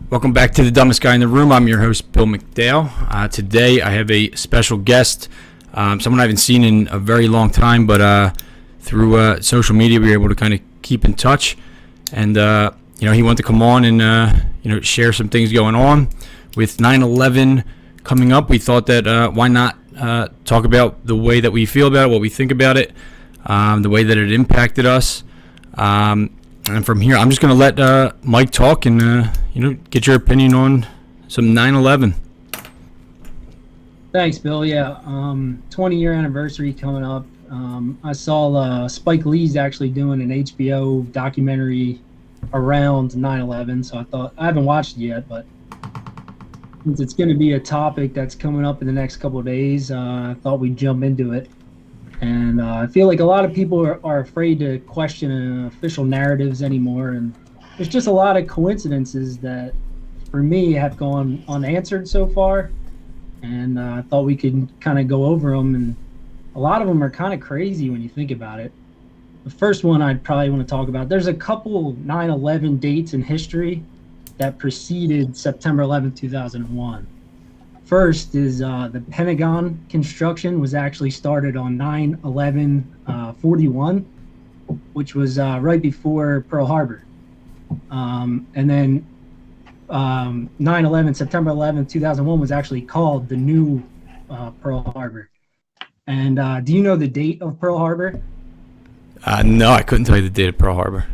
Welcome back to The Dumbest Guy in the Room. I'm your host, Bill McDale. Today I have a special guest, someone I haven't seen in a very long time, but through social media we were able to kind of keep in touch. And, he wanted to come on and, share some things going on. With 9/11 coming up, we thought that why not talk about the way that we feel about it, what we think about it, the way that it impacted us. And from here, I'm just going to let Mike talk and, get your opinion on some 9/11. Thanks, Bill. Yeah, 20-year anniversary coming up. I saw Spike Lee's actually doing an HBO documentary around 9/11, so I thought, I haven't watched it yet, but since it's going to be a topic that's coming up in the next couple of days, I thought we'd jump into it. And I feel like a lot of people are afraid to question official narratives anymore. And there's just a lot of coincidences that, for me, have gone unanswered so far. And I thought we could kind of go over them. And a lot of them are kind of crazy when you think about it. The first one I'd probably want to talk about, there's a couple 9/11 dates in history that preceded September 11th, 2001. First is the Pentagon construction was actually started on 9/11/41, which was right before Pearl Harbor. And then 9/11, September 11th, 2001 was actually called the new Pearl Harbor. And do you know the date of Pearl Harbor? No, I couldn't tell you the date of Pearl Harbor.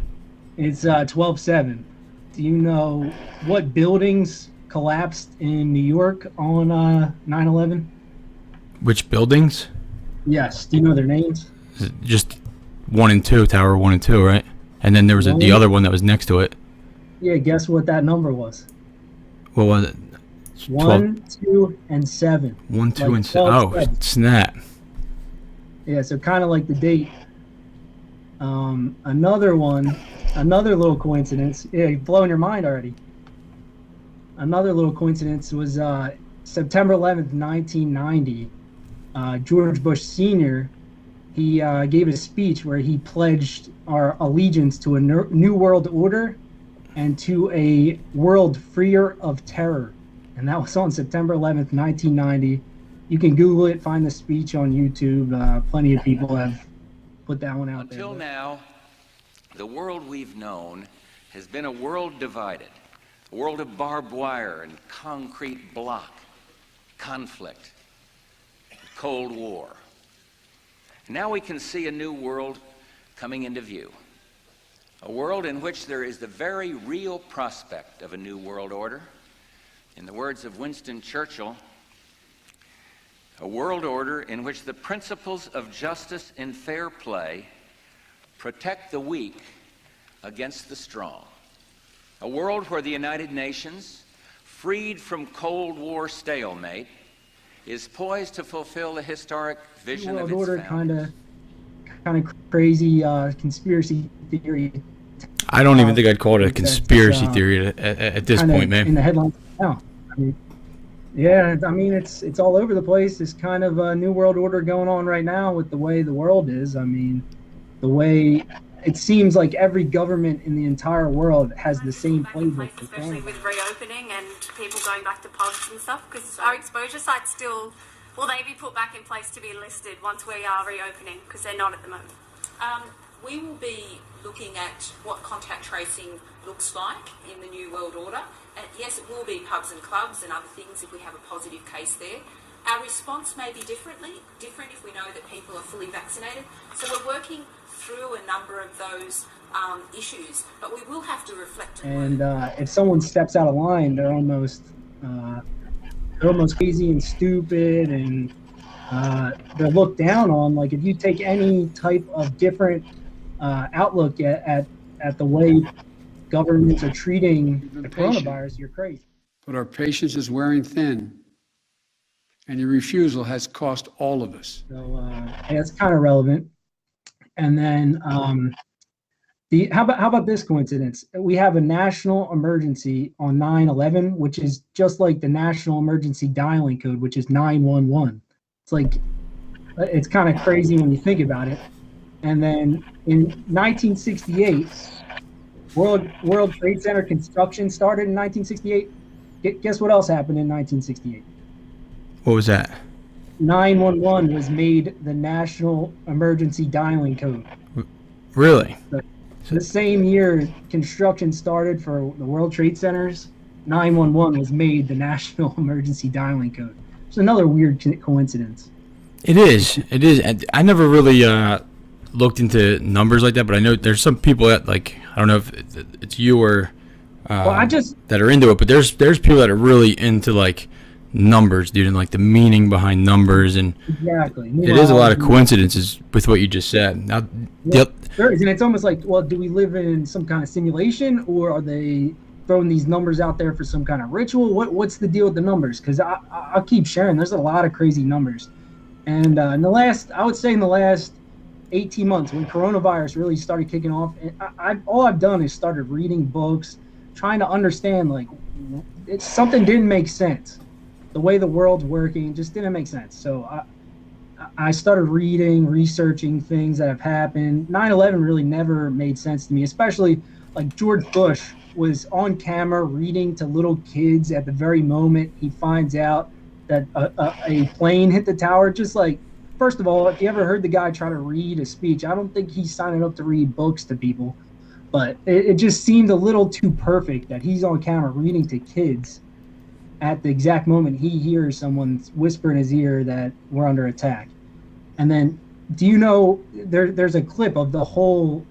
It's 12/7. Do you know what buildings collapsed in New York on 9/11? Which buildings? Yes. Do you know their names? Just 1 and 2, Tower 1 and 2, right? And then there was the other one that was next to it. Yeah, guess what that number was? What was it? 1, 2, and 7. 1, 2, and 7. Oh, 7. Snap. Yeah, so kind of like the date. Another little coincidence. Yeah, you're blowing your mind already. Another little coincidence was September 11th, 1990. George Bush Sr., he gave a speech where he pledged our allegiance to a new world order and to a world freer of terror. And that was on September 11th, 1990. You can Google it, find the speech on YouTube. Plenty of people have put that one out there. Until now, the world we've known has been a world divided. A world of barbed wire and concrete block, conflict, Cold War. And now we can see a new world coming into view. A world in which there is the very real prospect of a new world order. In the words of Winston Churchill, a world order in which the principles of justice and fair play protect the weak against the strong. A world where the United Nations, freed from Cold War stalemate, is poised to fulfill the historic vision of its order, founders. Kind of crazy conspiracy theory. I don't even think I'd call it a conspiracy theory at this point, man. In the headlines now. It's all over the place. There's kind of a new world order going on right now with the way the world is. The way it seems like every government in the entire world has the same playbook. Especially with reopening and people going back to pubs and stuff, because our exposure sites still, will they be put back in place to be listed once we are reopening? Because they're not at the moment. We will be looking at what contact tracing looks like in the New World Order. And yes, it will be pubs and clubs and other things if we have a positive case there. Our response may be different if we know that people are fully vaccinated. So we're working through a number of those issues, but we will have to reflect. And if someone steps out of line, they're almost crazy and stupid, and they're looked down on. Like if you take any type of different outlook at the way governments are treating the coronavirus, you're crazy. But our patience is wearing thin, and your refusal has cost all of us. So it's kind of relevant. And then How about this coincidence? We have a national emergency on 9/11, which is just like the national emergency dialing code, which is 911. It's like it's kind of crazy when you think about it. And then in 1968, World Trade Center construction started in 1968. Guess what else happened in 1968? What was that? 911 was made the national emergency dialing code. Really? The same year construction started for the World Trade Centers, 911 was made the national emergency dialing code. It's another weird coincidence. It is. It is. And I never really looked into numbers like that, but I know there's some people that, like, I don't know if it's you or that are into it, but there's people that are really into, like, numbers, dude, and like the meaning behind numbers, and exactly. It is a lot of coincidences with what you just said. Now, there is, and it's almost like, well, do we live in some kind of simulation, or are they throwing these numbers out there for some kind of ritual? What's the deal with the numbers? Because I'll keep sharing. There's a lot of crazy numbers, and I would say in the last 18 months, when coronavirus really started kicking off, all I've done is started reading books, trying to understand, like, something didn't make sense. The way the world's working just didn't make sense. So I started researching things that have happened. 9/11 really never made sense to me, especially like George Bush was on camera reading to little kids at the very moment he finds out that a plane hit the tower. Just like, first of all, if you ever heard the guy try to read a speech, I don't think he's signing up to read books to people. But it just seemed a little too perfect that he's on camera reading to kids at the exact moment he hears someone whisper in his ear that we're under attack. And then, do you know, there's a clip of the whole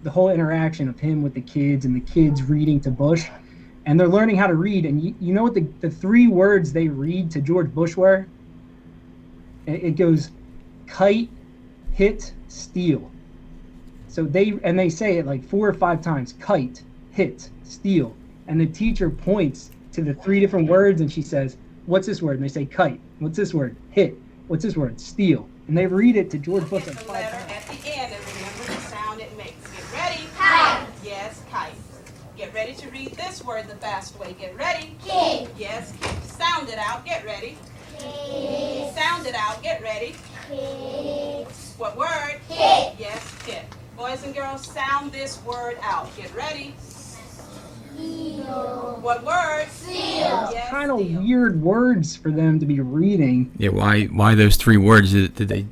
interaction of him with the kids and the kids reading to Bush, and they're learning how to read. And you know what the 3 words they read to George Bush were? It goes, kite, hit, steal. So they say it like 4 or 5 times, kite, hit, steal. And the teacher points to the 3 different words, and she says, what's this word? And they say kite. What's this word? Hit. What's this word? Steal. And they read it to George Bush like 5 times. At the end, and remember the sound it makes. Get ready. Kite. Yes, kite. Get ready to read this word the fast way. Get ready. Kid. Yes, kid. Sound it out. Get ready. Kid. Sound it out. Get ready. Kid. What word? Kid. Yes, kid. Boys and girls, sound this word out. Get ready. Seal. What word? Seal. Yes, kind of weird words for them to be reading. Yeah, why those 3 words did they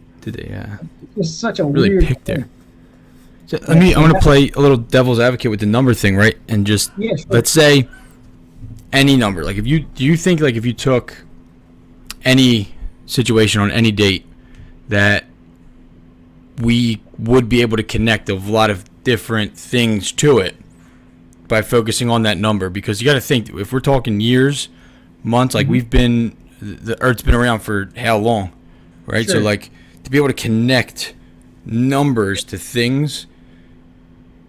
It's such a really weird pick there? So I want to play a little devil's advocate with the number thing, right? And just let's say any number. Like, do you think, like, if you took any situation on any date, that we would be able to connect a lot of different things to it by focusing on that number? Because you got to think, if we're talking years, months, like, the Earth's been around for how long, right? Sure. So, like, to be able to connect numbers to things,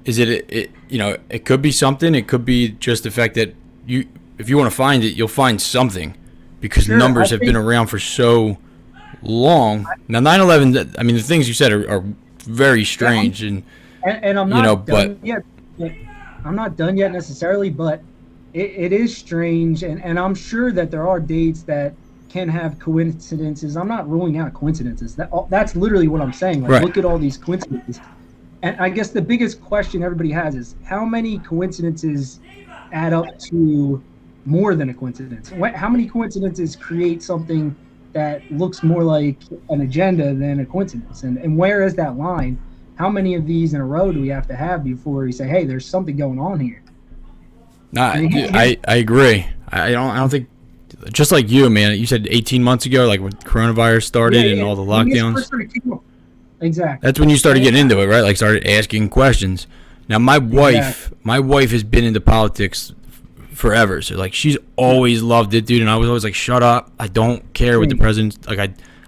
it could be something. It could be just the fact that if you want to find it, you'll find something, because numbers have been around for so long. Now, 9/11, I mean, the things you said are very strange, and I'm not done yet. I'm not done yet necessarily, but it is strange, and I'm sure that there are dates that can have coincidences. I'm not ruling out coincidences. That's literally what I'm saying. Like, right. Look at all these coincidences. And I guess the biggest question everybody has is, how many coincidences add up to more than a coincidence? How many coincidences create something that looks more like an agenda than a coincidence? And where is that line? How many of these in a row do we have to have before we say, hey, there's something going on here? Nah, I agree. I don't think, just like you, man, you said 18 months ago, like when coronavirus started and all the lockdowns. Exactly. That's when you started getting into it, right? Like, started asking questions. Now, my wife has been into politics forever. So, like, she's always loved it, dude. And I was always like, shut up. I don't care what the president, like,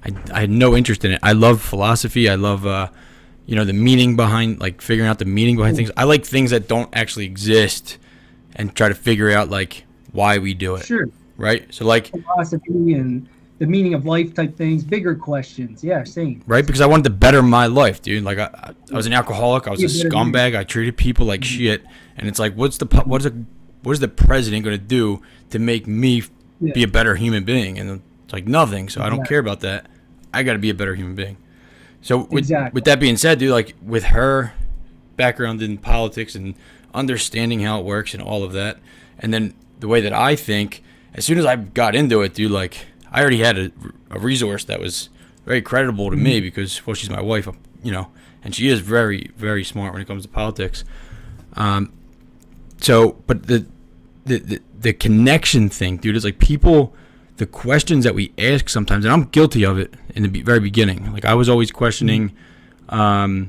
I had no interest in it. I love philosophy. I love, the meaning behind, like, figuring out the meaning behind things. I like things that don't actually exist and try to figure out, like, why we do it. Sure. Right? So, like, philosophy and the meaning of life type things, bigger questions. Yeah, same. Right, because I wanted to better my life, dude. Like I was an alcoholic. I was a scumbag. I treated people like shit. And it's like, what is the president going to do to make me be a better human being? And it's like nothing. So I don't care about that. I got to be a better human being. So with that being said, dude, like with her background in politics and understanding how it works and all of that, and then the way that I think, as soon as I got into it, dude, like I already had a resource that was very credible to me because, well, she's my wife, you know, and she is very, very smart when it comes to politics. So, but the connection thing, dude, is like people, the questions that we ask sometimes, and I'm guilty of it in the very beginning. Like I was always questioning. I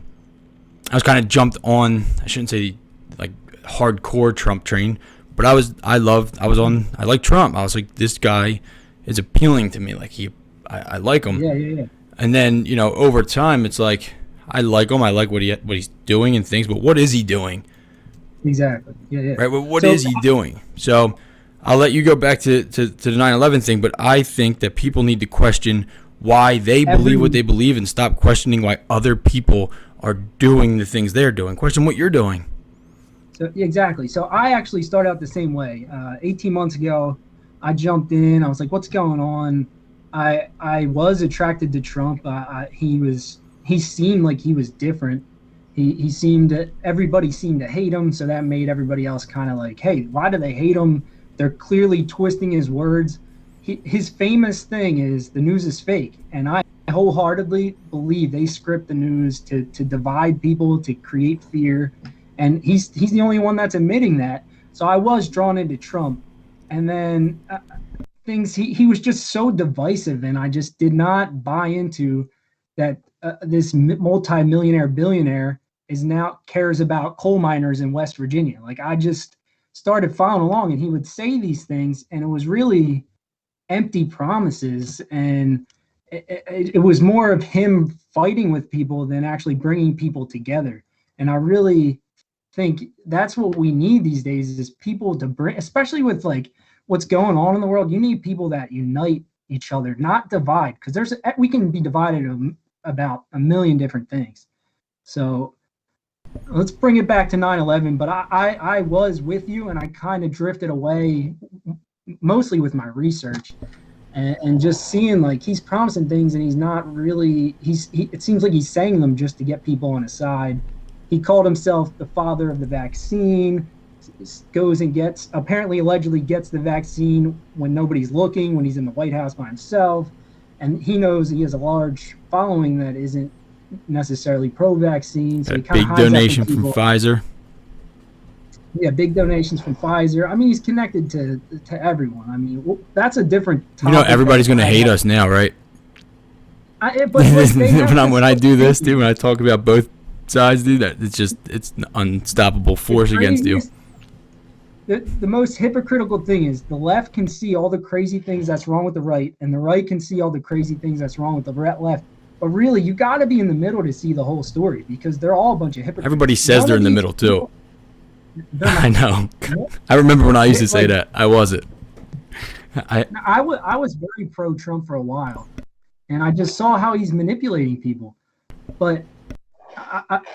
was kind of jumped on. I shouldn't say like hardcore Trump train, but I like Trump. I was like, this guy is appealing to me. Like I like him. Yeah. And then, you know, over time, it's like I like him. I like what he's doing and things. But what is he doing? Exactly. Yeah. Right. Well, what is he doing? So I'll let you go back to the 9/11 thing. But I think that people need to question why they believe what they believe and stop questioning why other people are doing the things they're doing. Question what you're doing. So exactly. So I actually started out the same way. 18 months ago, I jumped in. I was like, "What's going on?" I was attracted to Trump. He seemed like he was different. Everybody seemed to hate him, so that made everybody else kind of like, "Hey, why do they hate him?" They're clearly twisting his words. His famous thing is the news is fake, and I wholeheartedly believe they script the news to divide people, to create fear, and he's the only one that's admitting that. So I was drawn into Trump, and then he was just so divisive, and I just did not buy into that. This multi-millionaire billionaire now cares about coal miners in West Virginia. Like I just started following along, and he would say these things, and it was really empty promises, and it was more of him fighting with people than actually bringing people together. And I really think that's what we need these days is people to bring, especially with like what's going on in the world. You need people that unite each other, not divide, because we can be divided about a million different things. So let's bring it back to 9/11. But I was with you, and I kind of drifted away mostly with my research and just seeing like he's promising things and he's not really, it seems like he's saying them just to get people on his side. He called himself the father of the vaccine, goes and allegedly gets the vaccine when nobody's looking, when he's in the White House by himself. And he knows he has a large following that isn't necessarily pro-vaccine. So big donation from Pfizer. Yeah, big donations from Pfizer. I mean, he's connected to everyone. I mean, that's a different topic. You know, everybody's going to hate us now, right? When I do this, dude, when I talk about both sides, dude, it's an unstoppable force against you. The most hypocritical thing is the left can see all the crazy things that's wrong with the right, and the right can see all the crazy things that's wrong with the left. But really, you got to be in the middle to see the whole story, because they're all a bunch of hypocrites. Everybody says they're in the middle, too. I know. I remember when I used to say that. I wasn't. I was very pro-Trump for a while, and I just saw how he's manipulating people. But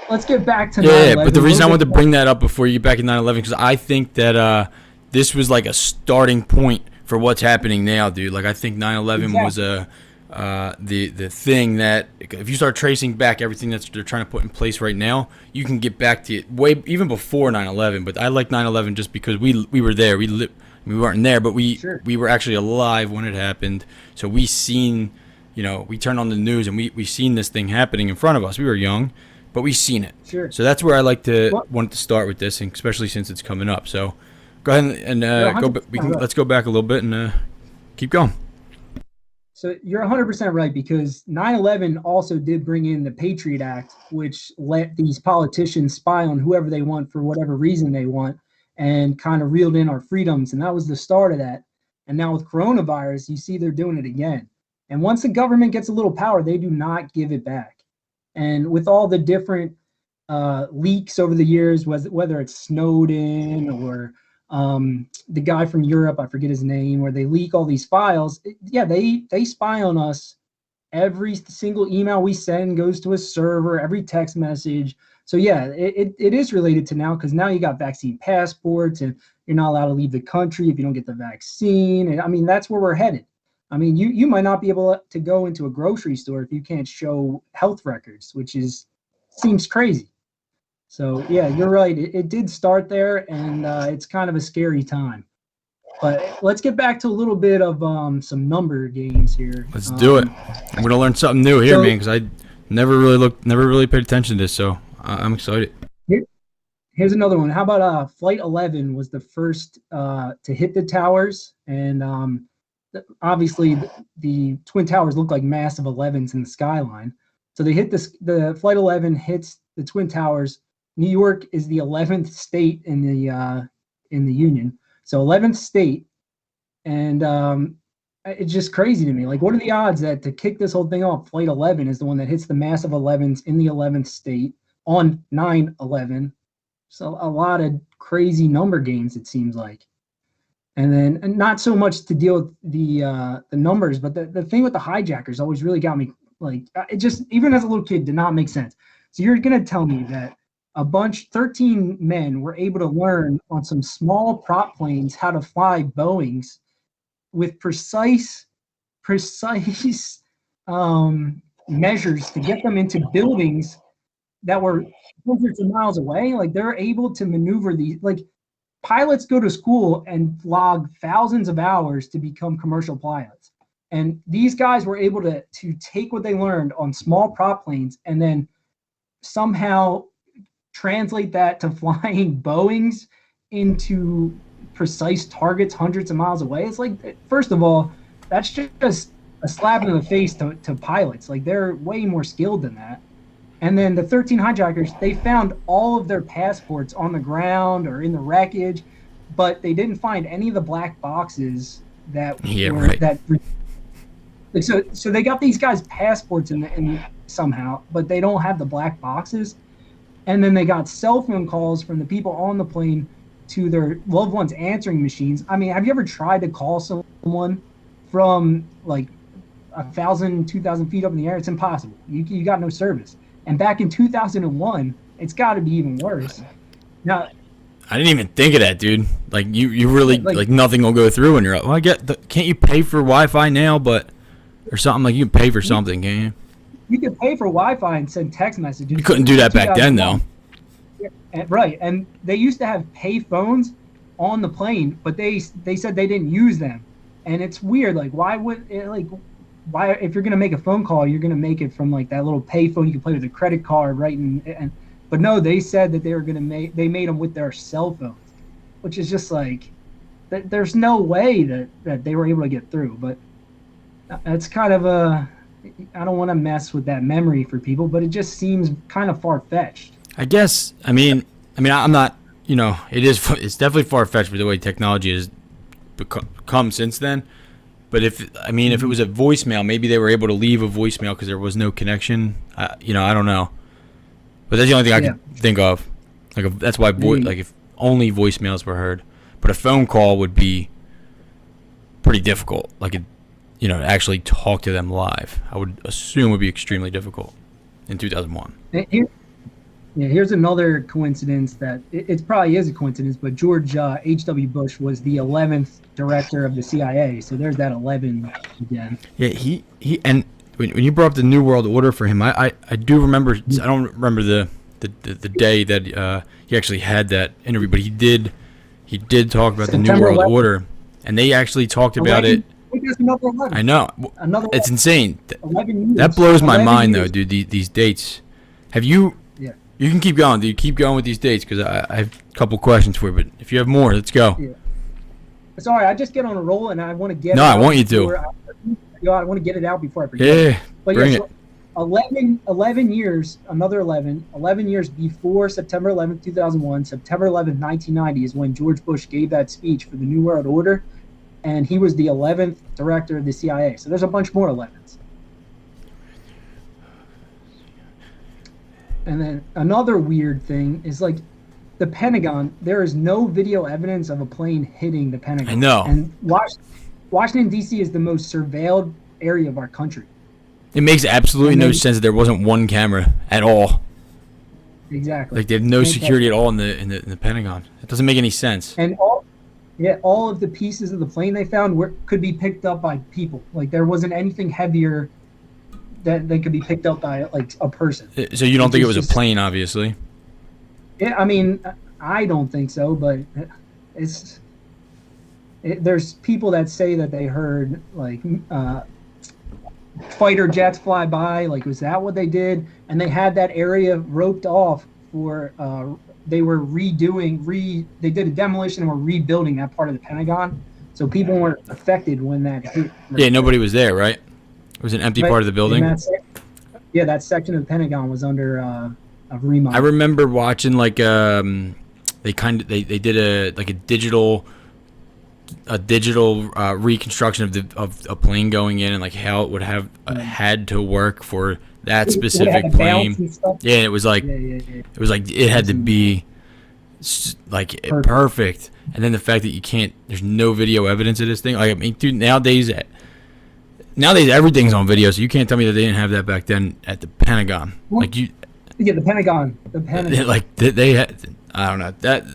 let's get back to 9/11. Yeah, but the reason I wanted to bring that up before you get back in 9/11, because I think that this was like a starting point for what's happening now, dude. Like I think 9/11 was the thing that if you start tracing back everything that they're trying to put in place right now, you can get back to it way even before 9/11. But I like 9/11 just because we were there. We weren't there, but we were actually alive when it happened. So we seen, you know, we turned on the news and we seen this thing happening in front of us. We were young, but we seen it. Sure. So that's where I wanted to start with this, and especially since it's coming up. So go ahead and let's go back a little bit and keep going. So you're 100% right, because 9/11 also did bring in the Patriot Act, which let these politicians spy on whoever they want for whatever reason they want, and kind of reeled in our freedoms. And that was the start of that. And now with coronavirus, you see they're doing it again. And once the government gets a little power, they do not give it back. And with all the different leaks over the years, whether it's Snowden or the guy from Europe, I forget his name, where they leak all these files. Yeah, they spy on us. Every single email we send goes to a server, every text message. So yeah, it is related to now, because now you got vaccine passports and you're not allowed to leave the country if you don't get the vaccine. And I mean, that's where we're headed. I mean, you might not be able to go into a grocery store if you can't show health records, which seems crazy. So yeah, you're right. It did start there, and it's kind of a scary time. But let's get back to a little bit of some number games here. Let's do it. I'm gonna learn something new here, man, because I never really paid attention to this. So I'm excited. Here's another one. How about Flight 11 was the first to hit the towers, and obviously the Twin Towers look like massive 11s in the skyline. So they hit the Flight 11 hits the Twin Towers. New York is the 11th state in the Union. So 11th state, and it's just crazy to me. Like, what are the odds that to kick this whole thing off, Flight 11 is the one that hits the massive 11s in the 11th state on 9/11? So a lot of crazy number games, it seems like. And then, and not so much to deal with the numbers, but the thing with the hijackers always really got me. Like, it just, even as a little kid, did not make sense. So you're gonna tell me that 13 men were able to learn on some small prop planes how to fly Boeings with precise measures to get them into buildings that were hundreds of miles away. Like, they're able to maneuver these. Like, pilots go to school and log thousands of hours to become commercial pilots. And these guys were able to take what they learned on small prop planes and then somehow translate that to flying Boeings into precise targets hundreds of miles away. It's like, first of all, that's just a slap in the face to pilots. Like, they're way more skilled than that. And then the 13 hijackers, they found all of their passports on the ground or in the wreckage, but they didn't find any of the black boxes that so they got these guys' passports in somehow, but they don't have the black boxes. And then they got cell phone calls from the people on the plane to their loved ones' answering machines. I mean, have you ever tried to call someone from like 1,000, 2,000 feet up in the air? It's impossible. You got no service. And back in 2001, it's got to be even worse. Now, I didn't even think of that, dude. Like, you really like nothing will go through, and you're like, well, can't you pay for Wi-Fi now? But or something, like, you can pay for something, can't you? You could pay for Wi-Fi and send text messages. You couldn't do that back then, though. Right, and they used to have pay phones on the plane, but they said they didn't use them, and it's weird. Like, why if you're gonna make a phone call, you're gonna make it from like that little pay phone you can play with a credit card, right? But no, they said that they made them with their cell phones, which is just like, there's no way that they were able to get through. But it's kind of I don't want to mess with that memory for people, but it just seems kind of far-fetched. I guess. I mean, I'm not. It's definitely far-fetched with the way technology has become since then. But if it was a voicemail, maybe they were able to leave a voicemail because there was no connection. I don't know. But that's the only thing I can think of. Like, that's why if only voicemails were heard. But a phone call would be pretty difficult. Like, actually talk to them live, I would assume would be extremely difficult in 2001. Here's another coincidence that it probably is a coincidence, but George H.W. Bush was the 11th director of the CIA. So there's that 11 again. Yeah, he and when you brought up the New World Order for him, I do remember. I don't remember the day that he actually had that interview, but he did talk about September the New World 11th. Order, and they actually talked about it. I know. It's insane. 11 years. That blows my mind, years. though, dude. These dates. Have you? Yeah. You can keep going, dude. Keep going with these dates, because I have a couple questions for you. But if you have more, let's go. Yeah. Sorry, I just get on a roll, and I want to get. No, I want you to. I want to get it out before I forget. Yeah. But bring it. 11 years, another 11 years before September 11th, 2001, September 11th, 1990 is when George Bush gave that speech for the New World Order, and he was the 11th director of the CIA. So there's a bunch more 11s. And then another weird thing is, like, the Pentagon, there is no video evidence of a plane hitting the Pentagon. I know. And Washington, D.C. is the most surveilled area of our country. It makes absolutely no sense that there wasn't one camera at all. Exactly. Like, they have no security at all in the Pentagon. It doesn't make any sense. And all of the pieces of the plane they found could be picked up by people. Like, there wasn't anything heavier that could be picked up by, like, a person. So you don't think it was a plane, obviously? Yeah, I mean, I don't think so, but there's people that say that they heard, like, fighter jets fly by. Like, was that what they did? And they had that area roped off for they were they did a demolition and were rebuilding that part of the Pentagon, so people weren't affected when that hit. Yeah, nobody was there, right? It was an empty part of the building. That section of the Pentagon was under a remodel. I remember watching, like, they did a digital reconstruction of a plane going in, and like how it would have had to work for that specific plane. Yeah, it was like it was like it had to be like perfect. And then the fact that there's no video evidence of this thing. Like, I mean, dude, nowadays everything's on video, so you can't tell me that they didn't have that back then at the Pentagon. Well, like, you. Yeah, the Pentagon. Like, they had. I don't know that.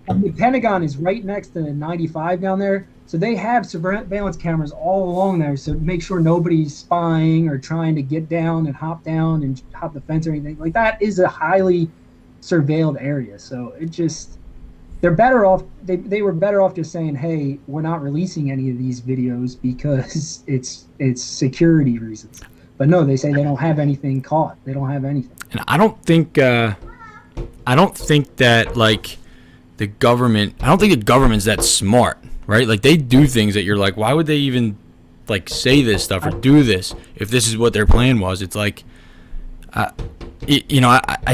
The Pentagon is right next to 95 down there, so they have surveillance cameras all along there, so make sure nobody's spying or trying to get down and hop the fence or anything. Like, that is a highly surveilled area, so they're better off. They were better off just saying, "Hey, we're not releasing any of these videos because it's security reasons." But no, they say they don't have anything caught. They don't have anything. And I don't think that, like, the government. I don't think the government's that smart, right? Like, they do things that you're like, why would they even, like, say this stuff or do this if this is what their plan was? It's like, I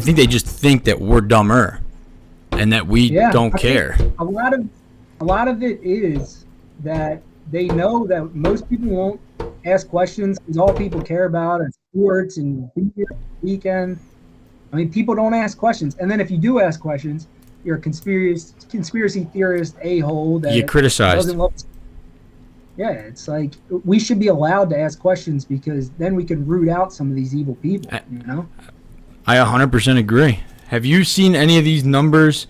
think they just think that we're dumber and that we don't care. A lot of it is that they know that most people won't ask questions because all people care about are sports and weekend. I mean, people don't ask questions, and then if you do ask questions, you're a conspiracy theorist a-hole that you criticized. Yeah, it's like we should be allowed to ask questions because then we can root out some of these evil people. I 100% agree. Have you seen any of these numbers,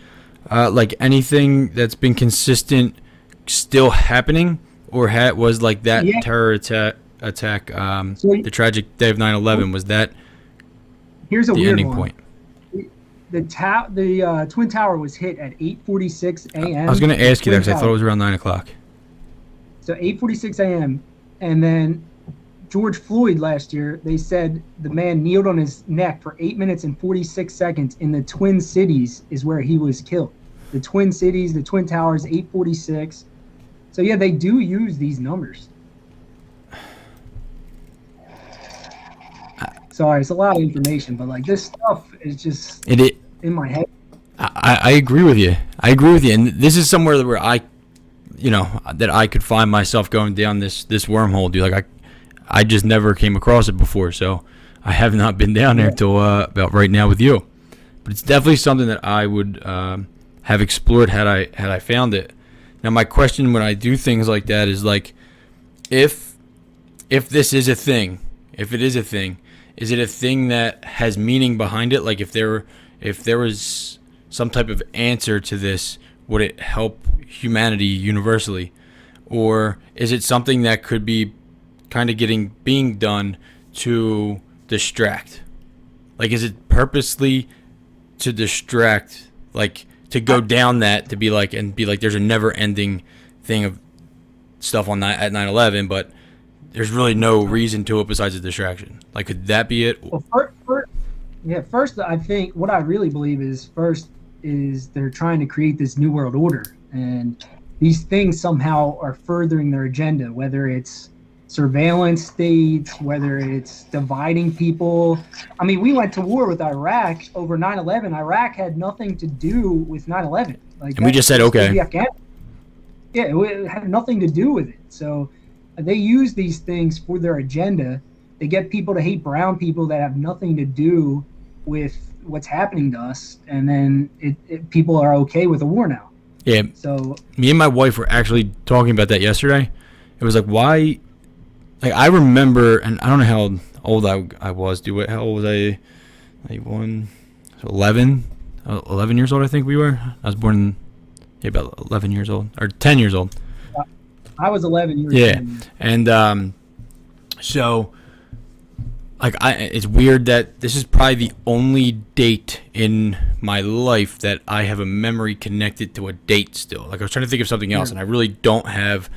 like anything that's been consistent, still happening, or was like that terror attack? The tragic day of 9/11, was that here's a the weird ending one. point? The Twin Tower was hit at 8:46 a.m. I was going to ask you that because I thought it was around 9 o'clock. So 8:46 a.m. And then George Floyd last year, they said the man kneeled on his neck for 8 minutes and 46 seconds in the Twin Cities is where he was killed. The Twin Cities, the Twin Towers, 8:46. So yeah, they do use these numbers. Sorry, it's a lot of information, but like this stuff is just in my head. I agree with you. And this is somewhere where that I could find myself going down this wormhole, dude. Like, I just never came across it before, so I have not been down there until about right now with you. But it's definitely something that I would have explored had I found it. Now, my question when I do things like that is, like, if this is a thing, if it is a thing, is it a thing that has meaning behind it? Like, if there was some type of answer to this, would it help humanity universally? Or is it something that could be kind of being done to distract? Like, is it purposely to distract, like, to go down that, to be like there's a never-ending thing of stuff at 9/11, but there's really no reason to it besides a distraction? Like, could that be it? Well, first, I think what I really believe is they're trying to create this new world order, and these things somehow are furthering their agenda, whether it's surveillance states, whether it's dividing people. I mean, we went to war with Iraq over 9/11. Iraq had nothing to do with 9/11. And we just said, okay. Yeah, it had nothing to do with it. So they use these things for their agenda. They get people to hate brown people that have nothing to do with what's happening to us, and then people are okay with a war now. Yeah. So Me and my wife were actually talking about that yesterday. It was like, why? Like, I remember, and I don't know how old I was. How old was I? Like 11 years old, I think we were. I was born, about 11 years old, or 10 years old. I was 11 years old. Yeah, and so, like, it's weird that this is probably the only date in my life that I have a memory connected to a date still. Like, I was trying to think of something else, and I really don't have,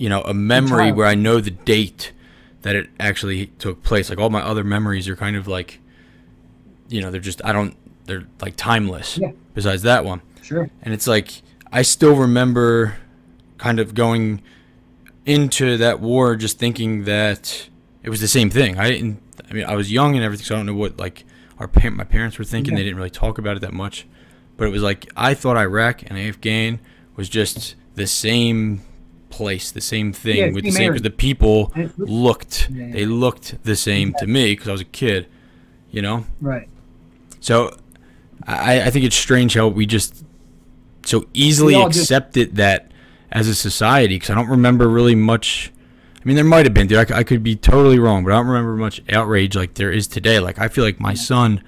a memory where I know the date that it actually took place. Like, all my other memories are kind of like, they're like timeless. Yeah. Besides that one. Sure. And it's like, I still remember kind of going into that war just thinking that it was the same thing. I was young and everything, so I don't know what, like, my parents were thinking. Yeah. They didn't really talk about it that much. But it was like, I thought Iraq and Afghan was just the same place, the same thing, with the same, because the people looked, they looked the same to me because I was a kid, Right. So I think it's strange how we just so easily accepted that as a society, because I don't remember really much. I mean, there might have been, dude. I could be totally wrong, but I don't remember much outrage like there is today. Like, I feel like my son,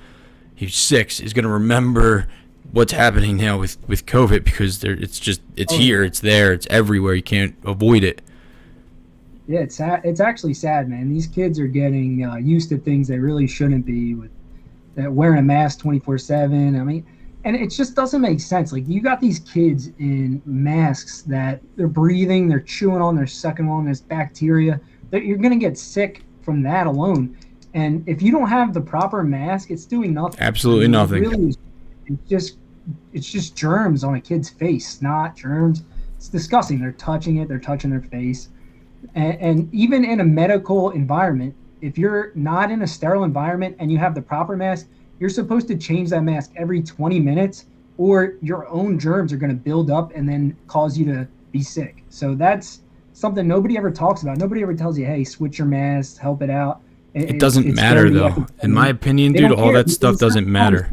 he's 6, is going to remember what's happening now with COVID, because it's here, it's there, it's everywhere. You can't avoid it. Yeah, it's sad. It's actually sad, man. These kids are getting used to things they really shouldn't be, with that wearing a mask 24/7. I mean, and it just doesn't make sense. Like, you got these kids in masks that they're breathing, they're chewing on, they're sucking on this bacteria. You're going to get sick from that alone. And if you don't have the proper mask, it's doing nothing. Absolutely nothing. Really, it's just germs on a kid's face, not germs. It's disgusting. They're touching it. They're touching their face. And even in a medical environment, if you're not in a sterile environment and you have the proper mask, you're supposed to change that mask every 20 minutes, or your own germs are going to build up and then cause you to be sick. So that's something nobody ever talks about. Nobody ever tells you, hey, switch your mask, help it out. It doesn't matter, though. In my opinion, dude, all that stuff doesn't matter.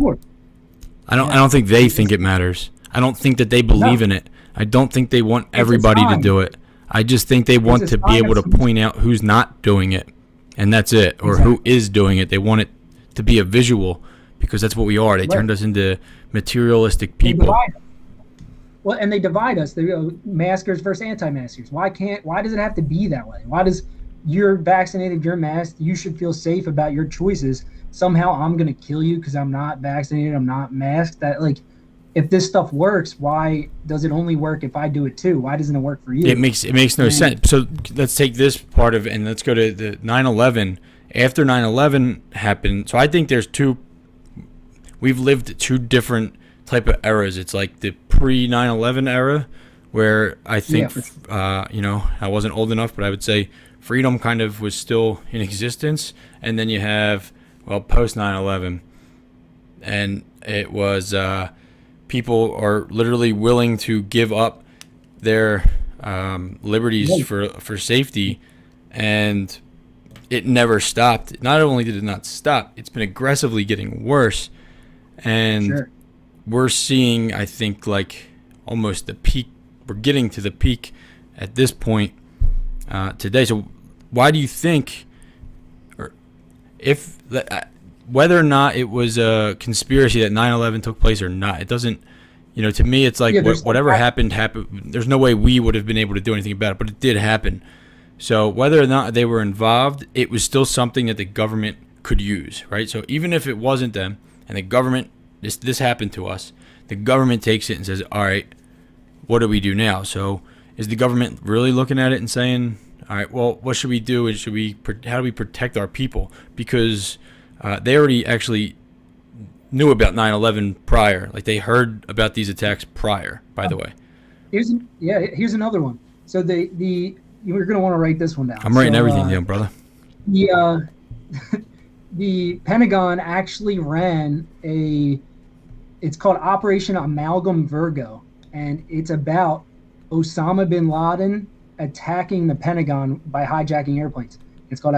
I don't think they think it matters. I don't think that they believe in it. I don't think they want everybody to do it. I just think they want to be able to point out who's not doing it, and that's it, or who is doing it. They want it to be a visual, because that's what we are. They turned us into materialistic people. Well, and they divide us. They go maskers versus anti-maskers. Why does it have to be that way? Why does you're vaccinated, you're masked, you should feel safe about your choices? Somehow I'm going to kill you because I'm not vaccinated, I'm not masked. That, like, if this stuff works, why does it only work if I do it too? Why doesn't it work for you? It makes no sense. So let's take this part of it and let's go to the 9/11. After 9/11 happened, so I think we've lived 2 different type of eras. It's like the pre-9/11 era, where I think, I wasn't old enough, but I would say freedom kind of was still in existence. And then you have, post 9/11, and it was, people are literally willing to give up their liberties for safety, and it never stopped. Not only did it not stop, it's been aggressively getting worse, and we're seeing, I think, like, almost the peak. We're getting to the peak at this point today. So why do you think, or if whether or not it was a conspiracy that 9/11 took place or not, it doesn't, to me, it's like, whatever happened. There's no way we would have been able to do anything about it, but it did happen. So whether or not they were involved, it was still something that the government could use, right? So even if it wasn't them, and the government, this happened to us, the government takes it and says, all right, what do we do now? So is the government really looking at it and saying, all right, well, what should we do? And how do we protect our people? Because they already actually knew about 9/11 prior. Like, they heard about these attacks prior, by the way. Here's another one. So you're going to want to write this one down. I'm writing everything down, brother. The Pentagon actually ran it's called Operation Amalgam Virgo, and it's about Osama bin Laden attacking the Pentagon by hijacking airplanes. It's called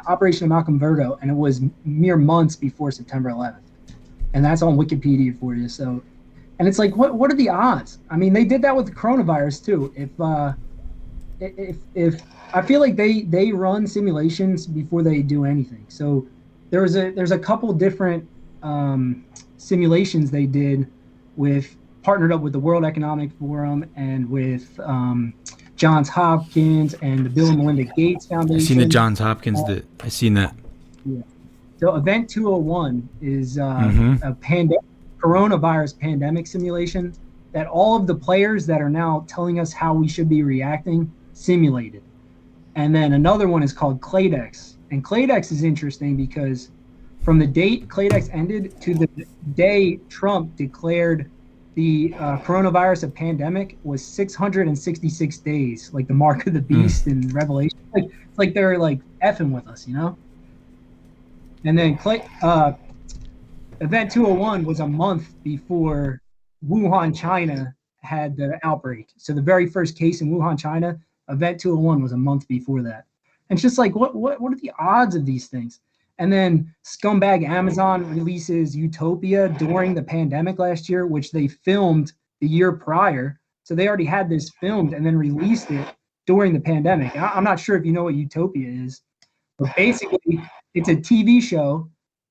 Operation Amalgam Virgo, and it was mere months before September 11th. and that's on Wikipedia for you. So, and it's like, what are the odds? I mean, they did that with the coronavirus too. If I feel like they run simulations before they do anything. So there's a couple different simulations they did with partnered up with the World Economic Forum and with Johns Hopkins and the Bill and Melinda Gates Foundation. I've seen the Johns Hopkins. I've seen that. Yeah. So Event 201 is a coronavirus pandemic simulation that all of the players that are now telling us how we should be reacting simulated. And then another one is called Cladex. And Cladex is interesting because from the date Cladex ended to the day Trump declared the coronavirus a pandemic was 666 days, like the mark of the beast in Revelation. Like they're like effing with us, you know? And then Event 201 was a month before Wuhan, China had the outbreak. So the very first case in Wuhan, China, Event 201 was a month before that. And it's just like, what are the odds of these things? And then scumbag Amazon releases Utopia during the pandemic last year, which they filmed the year prior. So they already had this filmed and then released it during the pandemic. I'm not sure if you know what Utopia is, but basically it's a TV show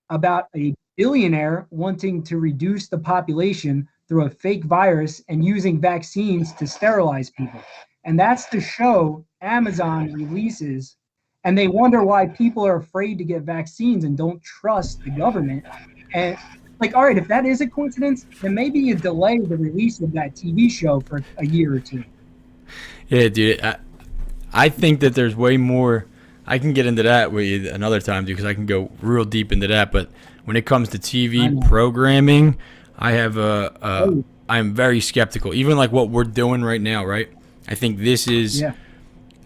about a billionaire wanting to reduce the population through a fake virus and using vaccines to sterilize people. And that's the show Amazon releases. And they wonder why people are afraid to get vaccines and don't trust the government. And like, all right, if that is a coincidence, then maybe you delay the release of that TV show for a year or two. Yeah, dude. I think that there's way more. I can get into that with you another time, dude, because I can go real deep into that. But when it comes to TV programming, I have I'm very skeptical. Even like what we're doing right now, right? I think this is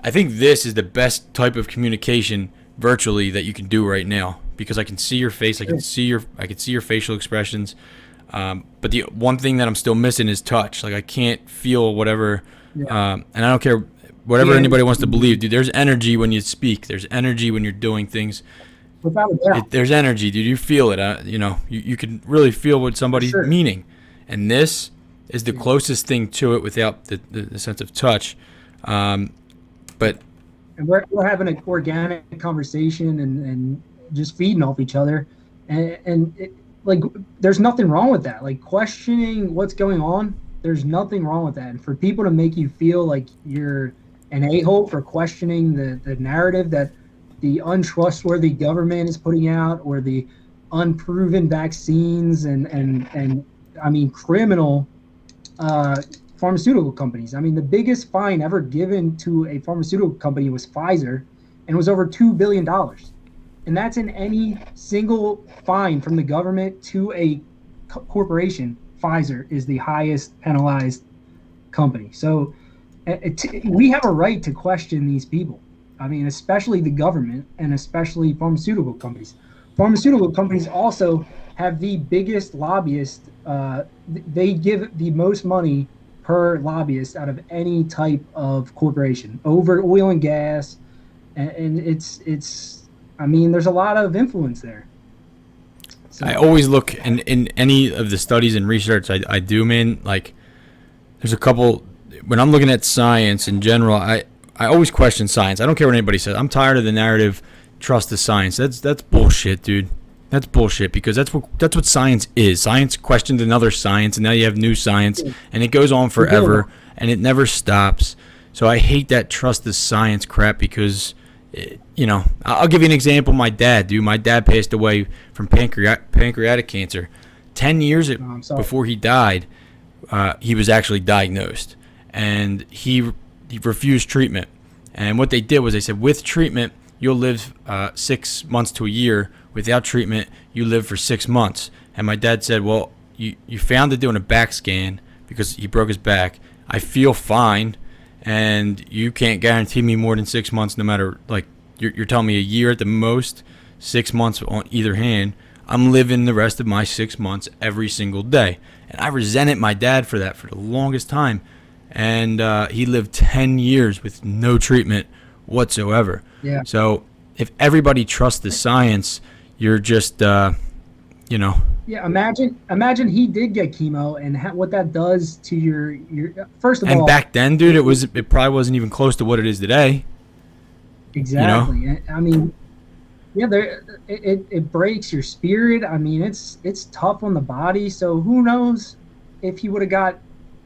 the best type of communication virtually that you can do right now, because I can see your face, I can see your facial expressions. But the one thing that I'm still missing is touch. Like I can't feel whatever, and I don't care whatever anybody wants to believe, dude. There's energy when you speak. There's energy when you're doing things. Without a doubt. There's energy, dude. You feel it. You can really feel what somebody's meaning. And this is the closest thing to it without the sense of touch. But and we're having an organic conversation and just feeding off each other, and like there's nothing wrong with that. Like questioning what's going on, there's nothing wrong with that. And for people to make you feel like you're an a-hole for questioning the narrative that the untrustworthy government is putting out, or the unproven vaccines and I mean criminal pharmaceutical companies. I mean, the biggest fine ever given to a pharmaceutical company was Pfizer, and it was over $2 billion. And that's in any single fine from the government to a corporation. Pfizer is the highest penalized company. So we have a right to question these people. I mean, especially the government and especially pharmaceutical companies. Pharmaceutical companies also have the biggest lobbyists. They give the most money per lobbyist out of any type of corporation over oil and gas, and it's I mean there's a lot of influence there. So, I always look in any of the studies and research I do, man, like there's a couple when I'm looking at science in general, I always question science. I don't care what anybody says. I'm tired of the narrative trust the science. That's bullshit, dude. That's bullshit, because that's what science is. Science questioned another science, and now you have new science, and it goes on forever, and it never stops. So I hate that trust the science crap, because, I'll give you an example. My dad, dude. My dad passed away from pancreatic cancer. 10 years before he died, he was actually diagnosed, and he refused treatment. And what they did was they said, with treatment, you'll live 6 months to a year. Without treatment, you live for 6 months. And my dad said, well, you found it doing a back scan because he broke his back. I feel fine, and you can't guarantee me more than 6 months, no matter, like, you're telling me a year at the most, 6 months on either hand. I'm living the rest of my 6 months every single day. And I resented my dad for that for the longest time. And he lived 10 years with no treatment whatsoever. Yeah. So if everybody trusts the science, you're just, you know. Yeah, imagine he did get chemo and what that does to your first of all. And back then, dude, it probably wasn't even close to what it is today. Exactly. You know? I mean, yeah, it breaks your spirit. I mean, it's tough on the body. So who knows if he would have got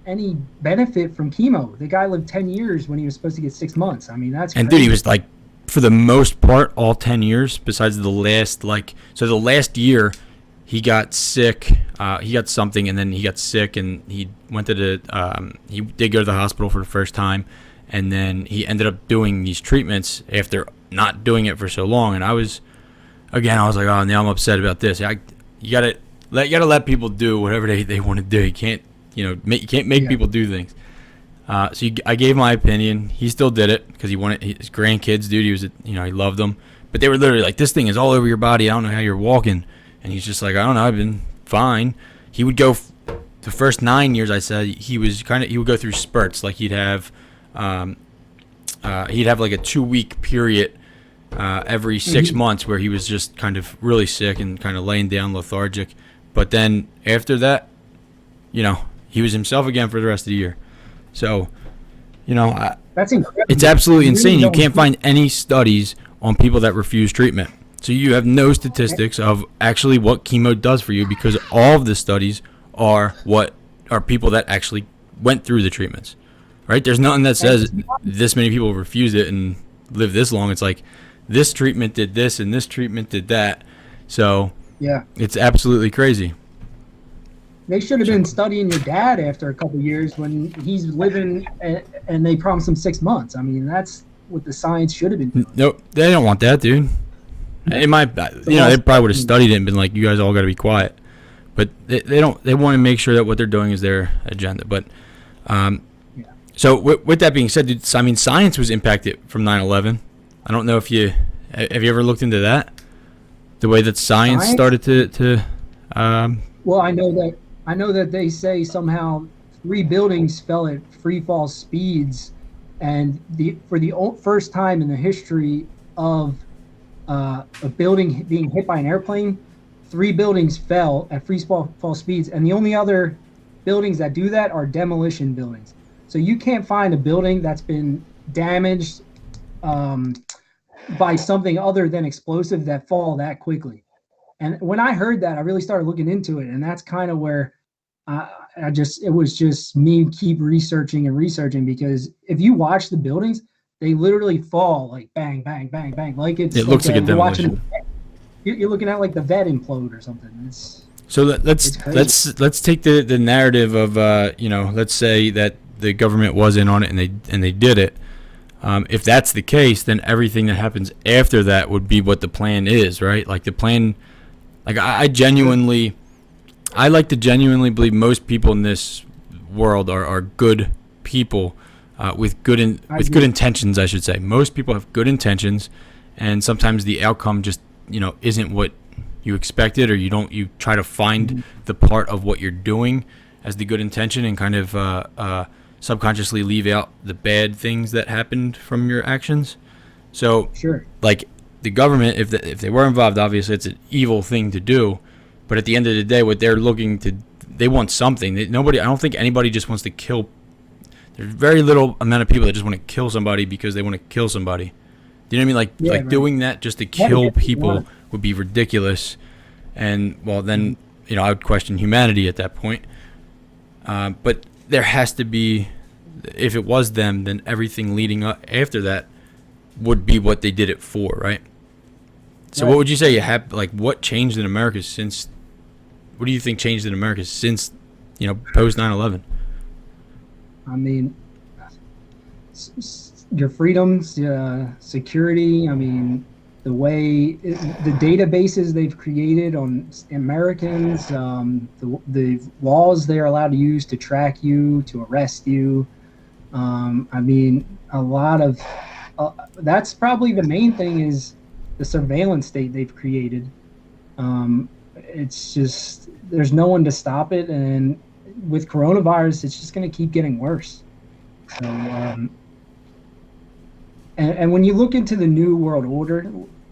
any benefit from chemo? The guy lived 10 years when he was supposed to get 6 months. I mean, that's and crazy. dude, he was like, for the most part, all 10 years, besides the last so the last year, he got sick. He got something, and then he got sick, and he went to he did go to the hospital for the first time, and then he ended up doing these treatments after not doing it for so long. And I was like, oh, now I'm upset about this. You gotta let people do whatever they want to do. You can't, you can't make people do things. I gave my opinion. He still did it because he wanted his grandkids, dude. He was, he loved them, but they were literally like, this thing is all over your body. I don't know how you're walking. And he's just like, I don't know, I've been fine. He would go the first 9 years. I said he would go through spurts. Like he'd have like a 2-week period every 6 months where he was just kind of really sick and kind of laying down lethargic. But then after that, he was himself again for the rest of the year. So, that's incredible. It's absolutely insane. You can't find any studies on people that refuse treatment. So you have no statistics of actually what chemo does for you, because all of the studies are people that actually went through the treatments, right? There's nothing that says this many people refused it and live this long. It's like this treatment did this and this treatment did that. So yeah, it's absolutely crazy. They should have been studying your dad after a couple of years when he's living, and they promised him 6 months. I mean, that's what the science should have been doing. Nope, they don't want that, dude. It might, they probably would have studied it and been like, you guys all got to be quiet. But they don't. They want to make sure that what they're doing is their agenda. But so with that being said, dude, I mean, science was impacted from 9/11. I don't know if have you ever looked into that, the way that science started to. Well, I know that they say somehow 3 buildings fell at free fall speeds, and for the first time in the history of a building being hit by an airplane, 3 buildings fell at free fall speeds, and the only other buildings that do that are demolition buildings. So you can't find a building that's been damaged by something other than explosive that fall that quickly. And when I heard that, I really started looking into it, and that's kind of where it was just me keep researching, because if you watch the buildings, they literally fall like bang, bang, bang, bang. Like it looks like a demolition. You're looking at like the vet implode or something. So let's take the narrative of let's say that the government was in on it and they did it. If that's the case, then everything that happens after that would be what the plan is, right? Like the plan. Like I like to genuinely believe most people in this world are good people. With good intentions, I should say. Most people have good intentions, and sometimes the outcome just isn't what you expected, or you try to find the part of what you're doing as the good intention and kind of subconsciously leave out the bad things that happened from your actions. So, sure, like the government, if they were involved, obviously it's an evil thing to do, but at the end of the day, what they're looking to, they want something. I don't think anybody just wants to kill. There's very little amount of people that just want to kill somebody because they want to kill somebody. Do you know what I mean? Like doing that just to kill people would be ridiculous. And well, then I would question humanity at that point. But there has to be, if it was them, then everything leading up after that would be what they did it for, right? So what would you say what changed in America since? What do you think changed in America since post 9/11? I mean, your freedoms, security. I mean, the way the databases they've created on Americans, the laws they're allowed to use to track you, to arrest you. I mean, a lot of that's probably the main thing is the surveillance state they've created. It's just there's no one to stop it, and with coronavirus, it's just going to keep getting worse. So, and when you look into the New World Order,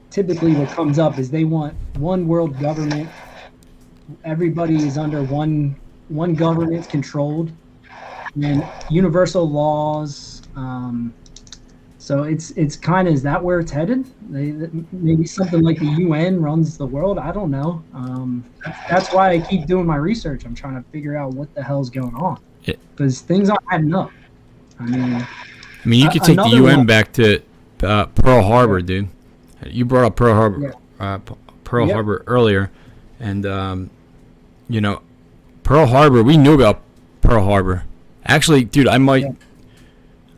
typically what comes up is they want one world government everybody is under one government controlled, and universal laws. So it's kind of, is that where it's headed? Maybe something like the UN runs the world. I don't know. That's why I keep doing my research. I'm trying to figure out what the hell's going on, because things aren't adding up. I mean, you could take the UN back to Pearl Harbor, dude. You brought up Pearl Harbor, Harbor earlier, and Pearl Harbor. We knew about Pearl Harbor. Actually, dude, I might.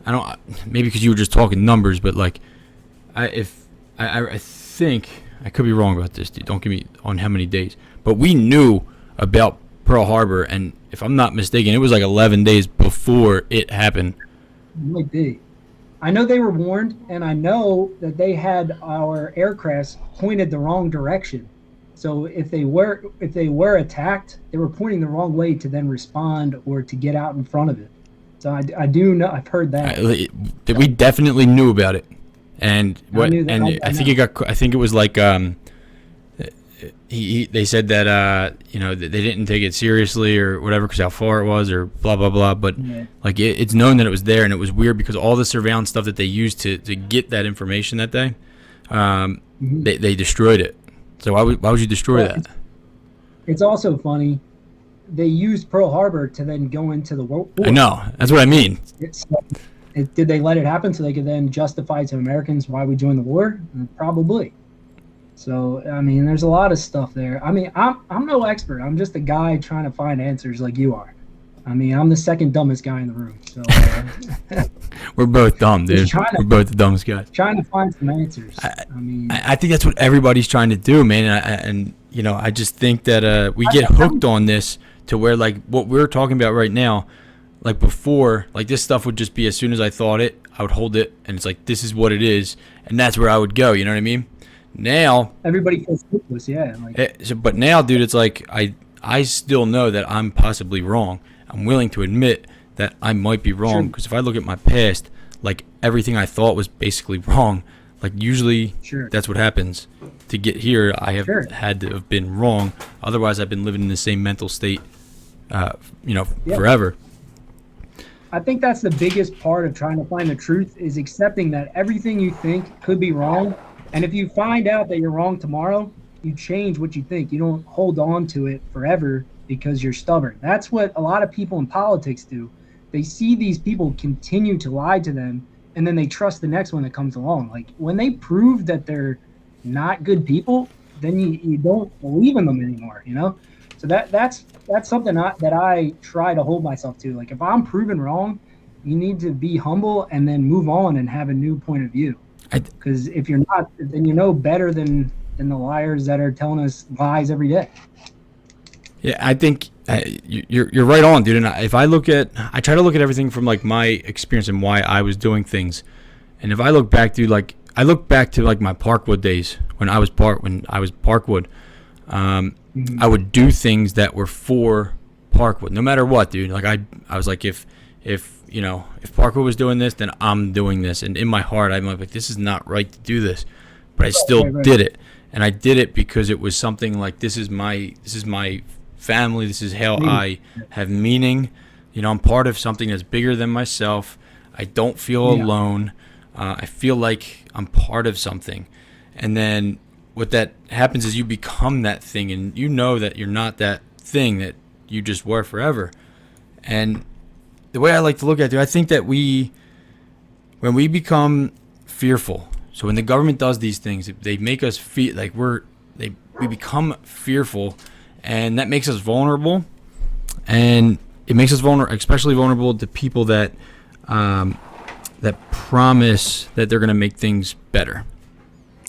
I don't. Maybe because you were just talking numbers, but like, I think I could be wrong about this, dude. Don't give me on how many days, but we knew about Pearl Harbor, and if I'm not mistaken, it was like 11 days before it happened. Might be. I know they were warned, and I know that they had our aircrafts pointed the wrong direction. So if they were attacked, they were pointing the wrong way to then respond or to get out in front of it. So I do know. I've heard that. We definitely knew about it, and I think it was like they said that they didn't take it seriously or whatever because how far it was or blah blah blah. But like it's known that it was there, and it was weird because all the surveillance stuff that they used to get that information that day, they destroyed it. So why would you destroy that? It's also funny. They used Pearl Harbor to then go into the war. I know. That's what I mean. Did they let it happen so they could then justify to Americans why we joined the war? Probably. So, I mean, there's a lot of stuff there. I mean, I'm no expert. I'm just a guy trying to find answers like you are. I mean, I'm the second dumbest guy in the room. So we're both dumb, dude. We're both the dumbest guys. Trying to find some answers. I think that's what everybody's trying to do, man. And I just think that we get hooked on this to where, like, what we're talking about right now, like before, like this stuff would just be as soon as I thought it, I would hold it, and it's like, this is what it is, and that's where I would go. You know what I mean? Now everybody feels hopeless, yeah. But now, dude, it's like I still know that I'm possibly wrong. I'm willing to admit that I might be wrong because if I look at my past, like everything I thought was basically wrong. Like usually that's what happens. To get here, I have had to have been wrong. Otherwise, I've been living in the same mental state, forever. I think that's the biggest part of trying to find the truth is accepting that everything you think could be wrong. And if you find out that you're wrong tomorrow, you change what you think. You don't hold on to it forever because you're stubborn. That's what a lot of people in politics do. They see these people continue to lie to them, and then they trust the next one that comes along. Like when they prove that they're not good people, then you don't believe in them anymore, So that's something that I try to hold myself to. Like if I'm proven wrong, you need to be humble and then move on and have a new point of view. Because if you're not, then you know better than the liars that are telling us lies every day. Yeah, I think you're right on, dude. And if I try to look at everything from like my experience and why I was doing things. And if I look back, dude, I look back to like my Parkwood days when I was Parkwood. I would do things that were for Parkwood, no matter what, dude. Like I was like, if Parkwood was doing this, then I'm doing this. And in my heart, I'm like, this is not right to do this, but I still did it. And I did it because it was something like, this is my family. This is how I have meaning. I'm part of something that's bigger than myself. I don't feel alone. I feel like I'm part of something. And then what that happens is you become that thing, and you know that you're not that thing that you just were forever. And the way I like to look at it, I think that when we become fearful, so when the government does these things, they make us feel like we become fearful, and that makes us vulnerable. And it makes us especially vulnerable to people that promise that they're going to make things better.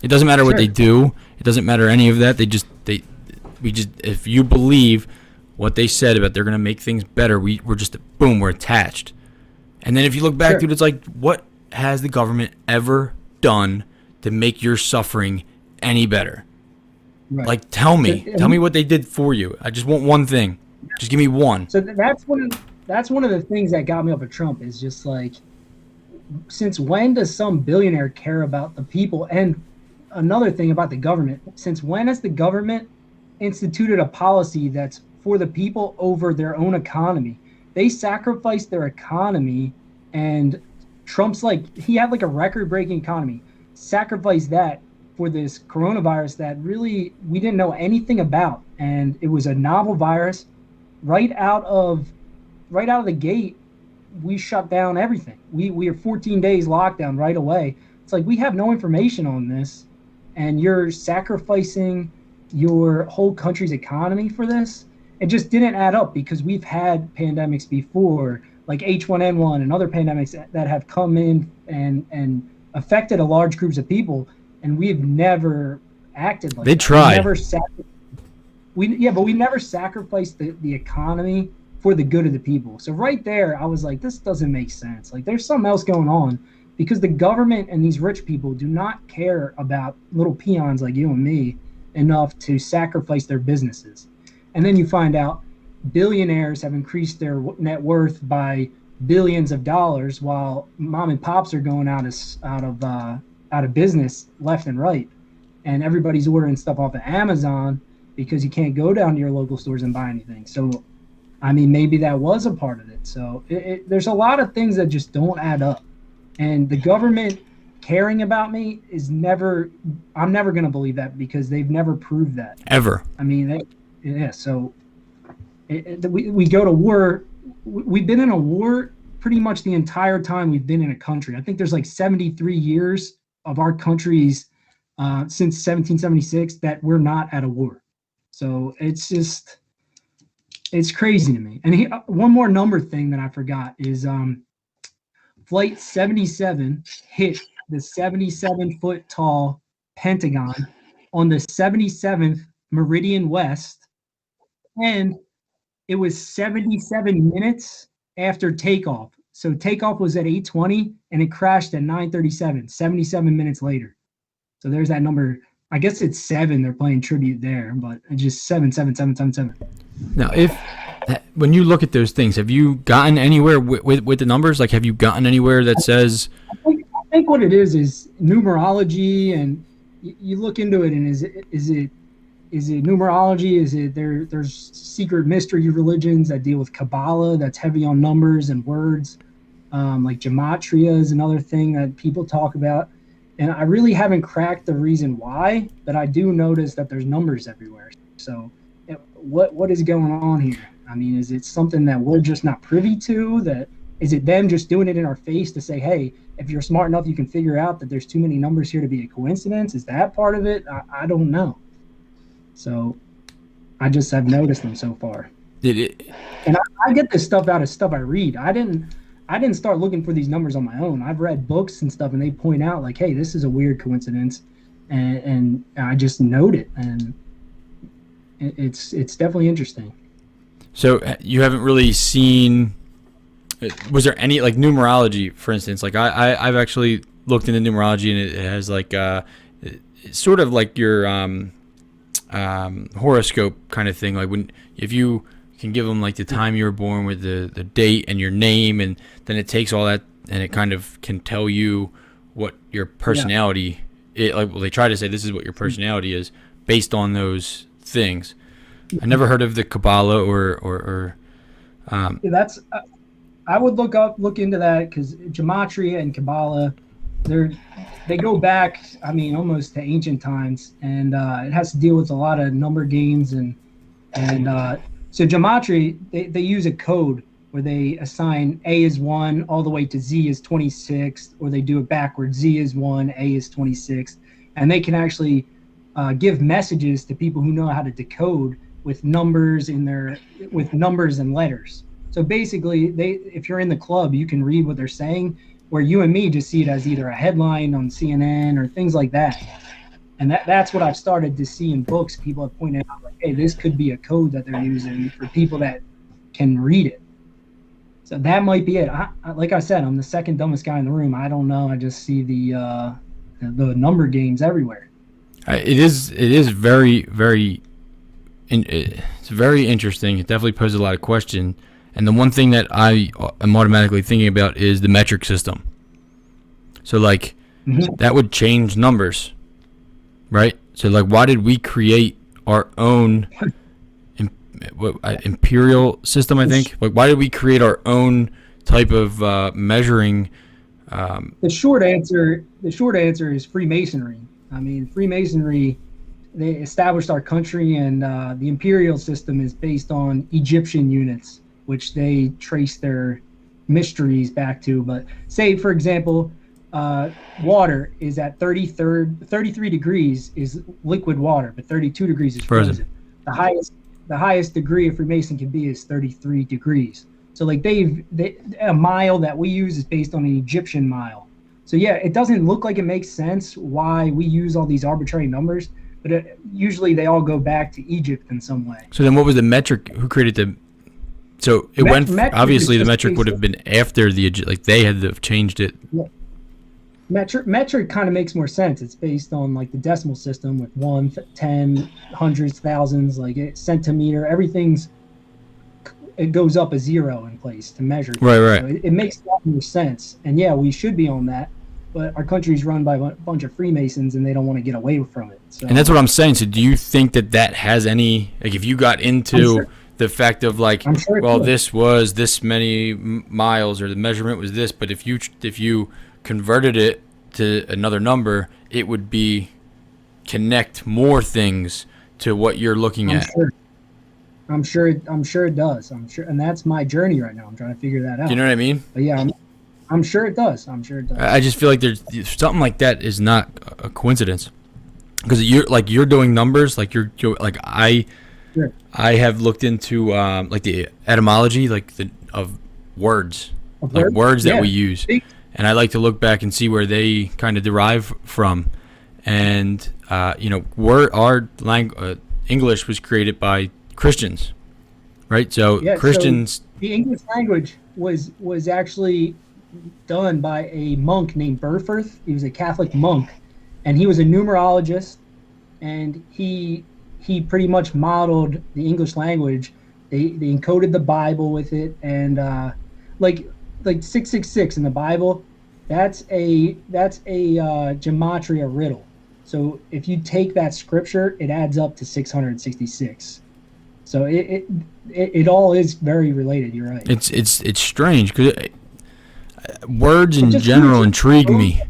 It doesn't matter what they do. It doesn't matter any of that. If you believe what they said about they're going to make things better, we're just, boom, we're attached. And then if you look back, dude, it's like, what has the government ever done to make your suffering any better? Right. Like, tell me what they did for you. I just want one thing. Just give me one. So that's one of the things that got me up at Trump is just like, since when does some billionaire care about the people? And another thing about the government, since when has the government instituted a policy that's for the people over their own economy. They sacrificed their economy, and Trump's he had a record-breaking economy, sacrificed that for this coronavirus that really we didn't know anything about, and it was a novel virus. Right out of the gate, we shut down everything. We are 14 days lockdown right away. It's we have no information on this, and you're sacrificing your whole country's economy for this. It just didn't add up, because we've had pandemics before, like H1N1 and other pandemics that have come in and affected a large groups of people, and we've never acted like they that. tried. But we never sacrificed the economy for the good of the people. So right there, I was like, this doesn't make sense. There's something else going on, because the government and these rich people do not care about little peons like you and me enough to sacrifice their businesses. And then you find out billionaires have increased their net worth by billions of dollars, while mom and pops are going out of business left and right, and everybody's ordering stuff off of Amazon because you can't go down to your local stores and buy anything. So, I mean, maybe that was a part of it. So there's a lot of things that just don't add up, and the government caring about me I'm never going to believe that, because they've never proved that ever. I mean, so we go to war. We've been in a war pretty much the entire time we've been in a country. I think there's 73 years of our country's since 1776 that we're not at a war. So it's crazy to me. And one more number thing that I forgot is Flight 77 hit the 77-foot tall Pentagon on the 77th meridian west, and it was 77 minutes after takeoff. So takeoff was at 8:20 and it crashed at 9:37, 77 minutes later. So there's that number. I guess it's 7. They're playing tribute there, but it's just 77777. Now, when you look at those things, have you gotten anywhere with the numbers? Have you gotten anywhere that says? I think what it is numerology, and you look into it, and is it numerology? Is it there's secret mystery religions that deal with Kabbalah that's heavy on numbers and words, like gematria is another thing that people talk about. And I really haven't cracked the reason why, but I do notice that there's numbers everywhere. So what is going on here? I mean, is it something that we're just not privy to? Is it them just doing it in our face to say, hey, if you're smart enough, you can figure out that there's too many numbers here to be a coincidence? Is that part of it? I don't know. So I just have noticed them so far. And I get this stuff out of stuff I read. I didn't start looking for these numbers on my own. I've read books and stuff, and they point out hey, this is a weird coincidence, and I just note it, and it's definitely interesting. So you haven't really seen? Was there any numerology, for instance? I've actually looked into numerology, and it has it's sort of like your horoscope kind of thing. If you can give them the time you were born with the date and your name, and then it takes all that and it kind of can tell you what your personality is. They try to say this is what your personality is based on those things. I never heard of the Kabbalah or that's I would look into that, because gematria and Kabbalah, they go back, I mean, almost to ancient times, and it has to deal with a lot of number games and so gematria, they use a code where they assign A is 1 all the way to Z is 26, or they do it backwards. Z is 1, A is 26, and they can actually give messages to people who know how to decode with numbers with numbers and letters. So basically, if you're in the club, you can read what they're saying, where you and me just see it as either a headline on CNN or things like that. And that's what I've started to see in books. People have pointed out, hey, this could be a code that they're using for people that can read it. So that might be it. Like I said, I'm the second dumbest guy in the room. I don't know. I just see the number games everywhere. It is very, very, it's very interesting. It definitely poses a lot of questions. And the one thing that I am automatically thinking about is the metric system. So that would change numbers, right? So why did we create our own imperial system? I think. Like, why did we create our own type of measuring? The short answer is Freemasonry. I mean, Freemasonry, they established our country, and the imperial system is based on Egyptian units, which they trace their mysteries back to. But say, for example, water is at 33 degrees is liquid water, but 32 degrees is frozen. The highest degree a Freemason can be is 33 degrees. So like a mile that we use is based on an Egyptian mile. So yeah, it doesn't look like it makes sense why we use all these arbitrary numbers, but usually they all go back to Egypt in some way. So then what was the metric? Who created the... So it obviously the metric would have been after like they had to have changed it. Yeah. Metric kind of makes more sense. It's based on like the decimal system with 1, 10, hundreds, thousands, like centimeter, it goes up a zero in place to measure. Right. So it makes a lot more sense. And yeah, we should be on that, but our country's run by a bunch of Freemasons and they don't want to get away from it. So, and that's what I'm saying. So do you think that has any, like if you got into the fact of like, well, this was this many miles or the measurement was this, but if you converted it to another number, it would connect more things to what you're looking at. I'm sure it does. And that's my journey right now. I'm trying to figure that out. You know what I mean? But yeah, I'm sure it does. I just feel like there's something like that is not a coincidence, because you're doing numbers, like you're like I have looked into like the etymology, like of words, words that we use, and I like to look back and see where they kind of derive from, and our English was created by Christians, right? So Christians. So the English language was actually done by a monk named Burfirth. He was a Catholic monk, and he was a numerologist, and he pretty much modeled the English language. They encoded the Bible with it, and like 666 in the Bible, that's a gematria riddle. So if you take that scripture, it adds up to 666. So it all is very related. You're right. It's strange because words in general intrigue me.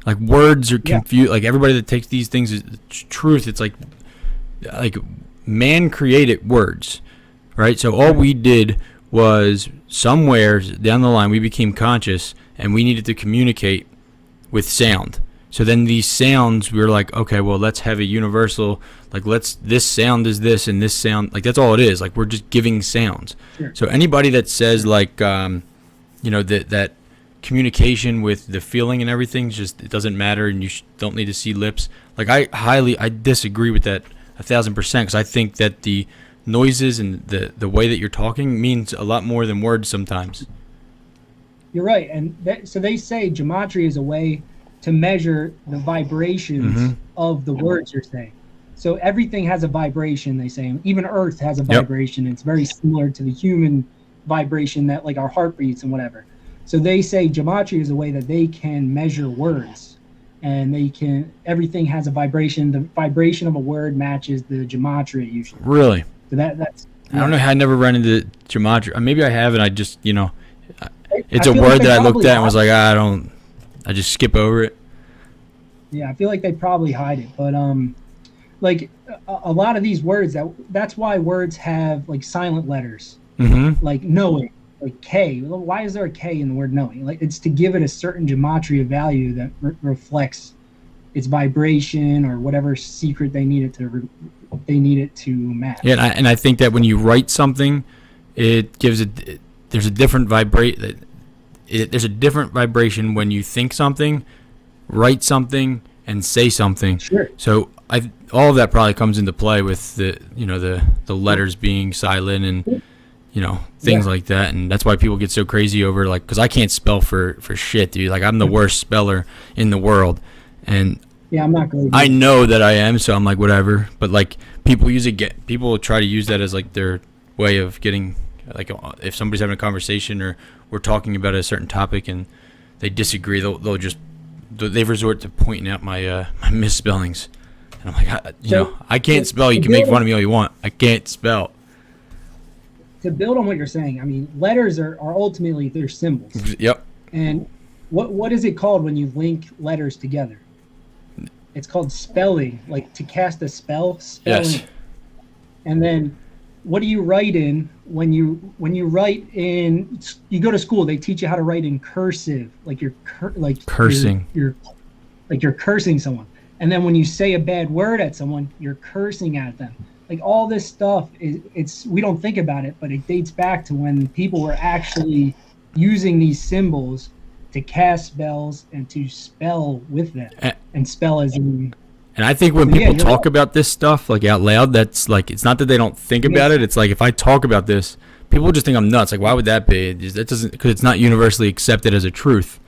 Like words are confused. Like everybody that takes these things as truth, it's like man created words, right? So all we did was somewhere down the line we became conscious and we needed to communicate with sound. So then these sounds, we were like, okay, well, let's have a universal, like this sound is this and this sound, like that's all it is. Like we're just giving sounds. Sure. So anybody that says like, that communication with the feeling and everything, just it doesn't matter and you don't need to see lips. Like I disagree with that 1,000%, because I think that the noises and the way that you're talking means a lot more than words sometimes. You're right. And so they say gematria is a way to measure the vibrations of the words you're saying. So everything has a vibration, they say. Even Earth has a vibration. It's very similar to the human vibration that like our heart beats and whatever. So they say gematria is a way that they can measure words, and everything has a vibration. The vibration of a word matches the gematria usually. Really? So that's. I don't know how I never ran into gematria. Maybe I have, and I just it's a word that I looked at and was like, I just skip over it. Yeah, I feel like they probably hide it, but like a lot of these words, that's why words have like silent letters, like knowing, like K. Why is there a K in the word knowing? Like it's to give it a certain gematria value that reflects its vibration or whatever secret they need it to match. Yeah, and I think that when you write something, it gives it. There's a different there's a different vibration when you think something, write something, and say something. Sure. So all of that probably comes into play with the letters being silent and things like that, and that's why people get so crazy over like, because I can't spell for shit, dude. Like I'm the worst speller in the world, and I'm not good. I know that I am, so I'm like whatever. But like people try to use that as like their way of getting. Like if somebody's having a conversation or we're talking about a certain topic and they disagree, they resort to pointing out my misspellings. And I'm like, I can't spell. You can make fun of me all you want. I can't spell. To build on what you're saying, I mean, letters are ultimately they're symbols. Yep. And what is it called when you link letters together? It's called spelling, like to cast a spell. Spelling. Yes. And then, what do you write in when you write in? You go to school. They teach you how to write in cursive, like you're cursing. You're like you're cursing someone. And then when you say a bad word at someone, you're cursing at them. Like all this stuff we don't think about it, but it dates back to when people were actually using these symbols to cast spells and to spell with them, and spell as in. And I think when people talk about this stuff like out loud, that's like, it's not that they don't think about it. It's like, if I talk about this, people just think I'm nuts. Like, why would that be? That doesn't, because it's not universally accepted as a truth.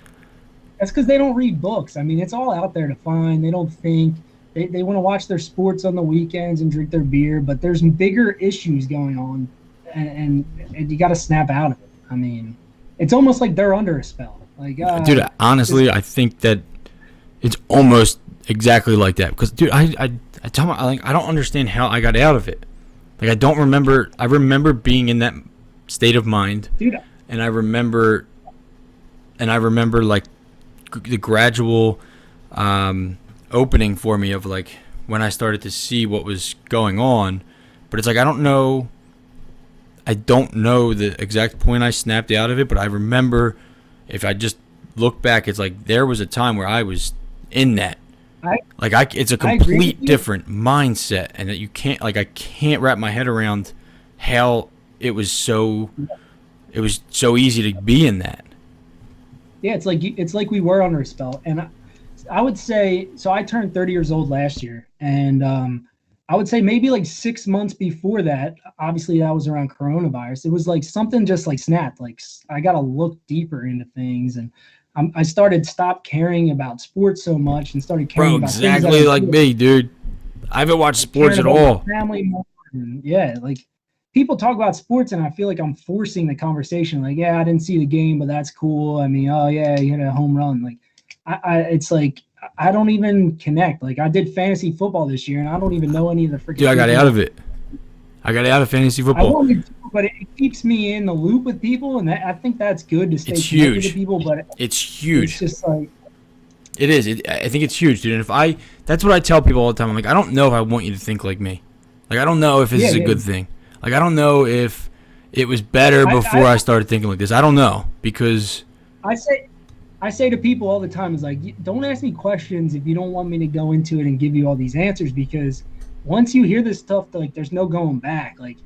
That's because they don't read books. I mean, it's all out there to find. They don't think. They want to watch their sports on the weekends and drink their beer, but there's bigger issues going on, and you got to snap out of it. I mean, it's almost like they're under a spell. Like, dude, honestly, I think that it's almost exactly like that. Because, dude, I tell my, like, I don't understand how I got out of it. Like, I don't remember. I remember being in that state of mind, dude, and I remember like the gradual opening for me of like when I started to see what was going on. But it's like, I don't know the exact point I snapped out of it, but I remember, if I just look back, it's like there was a time where I was in that. It's a complete different mindset, and that you can't, like, I can't wrap my head around how it was so easy to be in that. Yeah, it's like we were under a spell. And I would say, so I turned 30 years old last year, and I would say maybe like 6 months before that, obviously that was around coronavirus, it was like something just like snapped. Like, I got to look deeper into things, and I stopped caring about sports so much and started caring about exactly things like me, dude. I haven't watched sports at all. Family more, yeah, like people talk about sports, and I feel like I'm forcing the conversation. Like, yeah, I didn't see the game, but that's cool. I mean, oh yeah, you hit a home run. Like, it's like I don't even connect. Like, I did fantasy football this year, and I don't even know any of the freaking. Dude, I got out of it. I got out of fantasy football. I wanted to, but it keeps me in the loop with people, and I think that's good to stay connected to people. But it's huge. It's just like. It is. I think it's huge, dude. And that's what I tell people all the time. I'm like, I don't know if I want you to think like me. Like, I don't know if this is a good thing. Like, I don't know if it was better before I started thinking like this. I don't know, because I say to people all the time, is like, don't ask me questions if you don't want me to go into it and give you all these answers, because once you hear this stuff, like, there's no going back. Like,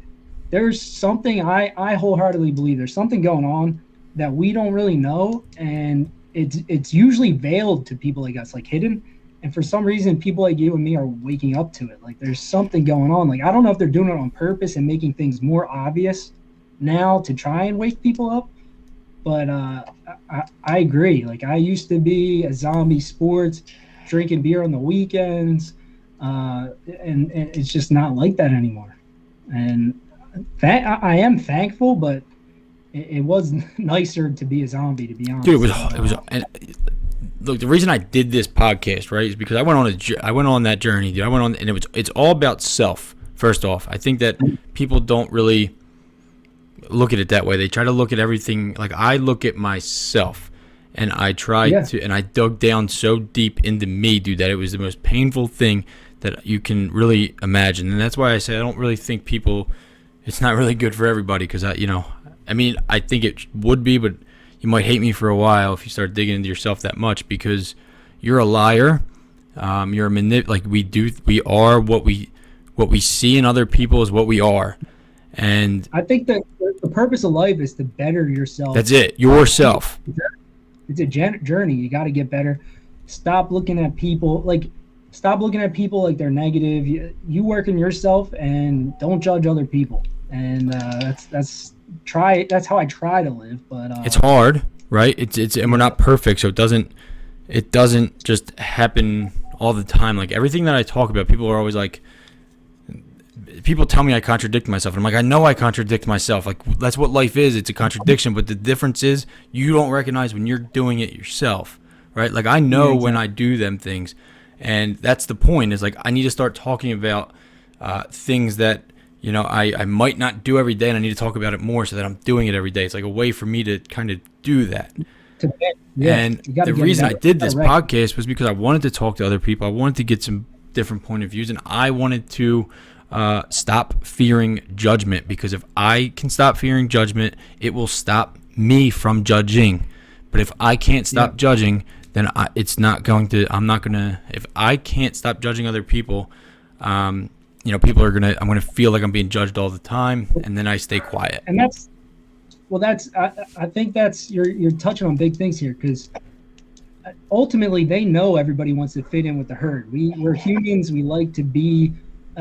there's something I wholeheartedly believe there's something going on that we don't really know, and it's usually veiled to people like us, like hidden. And for some reason, people like you and me are waking up to it. Like, there's something going on. Like, I don't know if they're doing it on purpose and making things more obvious now to try and wake people up. But I agree. Like, I used to be a zombie sports, drinking beer on the weekends, and it's just not like that anymore. And I am thankful, but it was nicer to be a zombie, to be honest. Dude, it was. And look, the reason I did this podcast, right, is because I went on that journey, dude. And it's all about self. First off, I think that people don't really look at it that way. They try to look at everything like I look at myself, and I tried to, and I dug down so deep into me, dude, that it was the most painful thing that you can really imagine. And that's why I say I don't really think it's not really good for everybody, because I think it would be, but you might hate me for a while if you start digging into yourself that much, because you're a liar. You're a we are what we see in other people is what we are. And I think that the purpose of life is to better yourself. That's it. Yourself. It's a journey. You got to get better. Stop looking at people like they're negative. You work in yourself and don't judge other people. And that's how I try to live. But it's hard, right? It's and we're not perfect, so it doesn't just happen all the time. Like, everything that I talk about, people are always like, people tell me I contradict myself, and I'm like, I know I contradict myself. Like, that's what life is. It's a contradiction, but the difference is you don't recognize when you're doing it yourself, right? Like, I know when I do them things, And that's the point, is like I need to start talking about things that, you know, I might not do every day, and I need to talk about it more so that I'm doing it every day. It's like a way for me to kind of do that. And the reason I did this podcast was because I wanted to talk to other people. I wanted to get some different point of views, and I wanted to stop fearing judgment, because if I can stop fearing judgment, it will stop me from judging. But if I can't stop judging, then it's not going to, I'm not going to, if I can't stop judging other people, you know, people are going to, I'm going to feel like I'm being judged all the time, and then I stay quiet. And that's, I think that's, you're touching on big things here, because ultimately they know everybody wants to fit in with the herd. We're humans. We like to be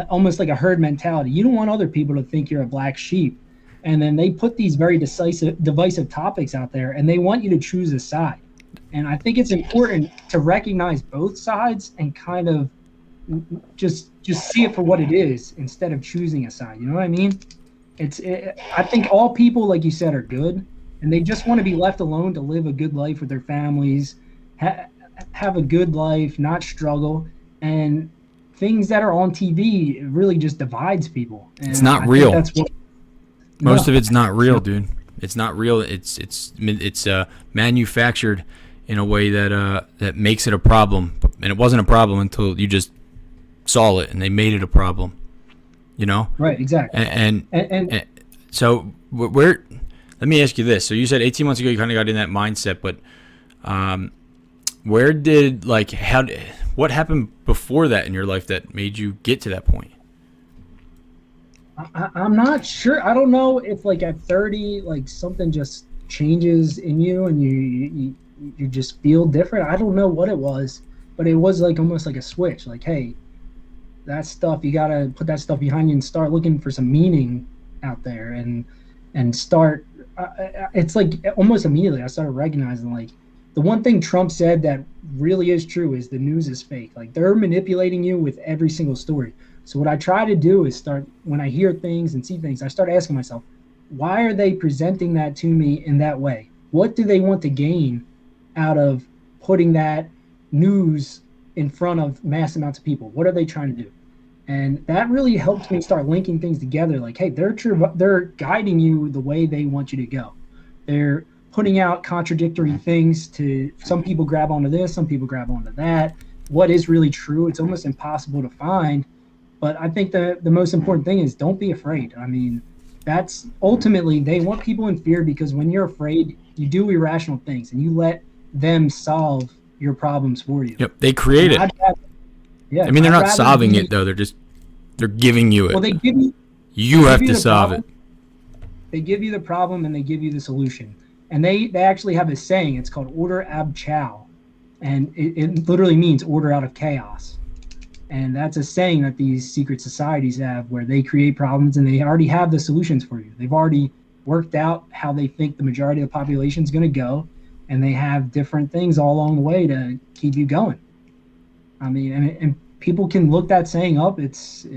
almost like a herd mentality. You don't want other people to think you're a black sheep. And then they put these very divisive topics out there, and they want you to choose a side. And I think it's important to recognize both sides and kind of just see it for what it is instead of choosing a side. You know what I mean? I think all people, like you said, are good, and they just want to be left alone to live a good life with their families, have a good life, not struggle. And things that are on TV, it really just divides people. And it's not real. Most of it's not real, No. dude. It's not real. It's manufactured in a way that makes it a problem, and it wasn't a problem until you just saw it and they made it a problem. You know? Right. Exactly. And so where? Let me ask you this. So you said 18 months ago you kind of got in that mindset, but where did what happened before that in your life that made you get to that point? I'm not sure. I don't know if like at 30, like something just changes in you and you just feel different. I don't know what it was, but it was like almost like a switch. Like, hey, that stuff, you gotta put that stuff behind you and start looking for some meaning out there, and start. It's like almost immediately I started recognizing, like, the one thing Trump said that really is true is the news is fake. Like, they're manipulating you with every single story. So what I try to do is when I hear things and see things, I start asking myself, why are they presenting that to me in that way? What do they want to gain out of putting that news in front of mass amounts of people? What are they trying to do? And that really helped me start linking things together. Like, hey, they're guiding you the way they want you to go. They're putting out contradictory things to, some people grab onto this, some people grab onto that. What is really true? It's almost impossible to find. But I think the most important thing is don't be afraid. I mean, that's ultimately, they want people in fear, because when you're afraid, you do irrational things and you let them solve your problems for you. Yep, they create it. Yeah, I mean, they're not solving it though. They're giving you it. Well, they give you. You have to solve it. They give you the problem and they give you the solution. And they actually have a saying. It's called order ab chao, and it literally means order out of chaos. And that's a saying that these secret societies have, where they create problems and they already have the solutions for you. They've already worked out how they think the majority of the population is going to go, and they have different things all along the way to keep you going. I mean, and people can look that saying up. It's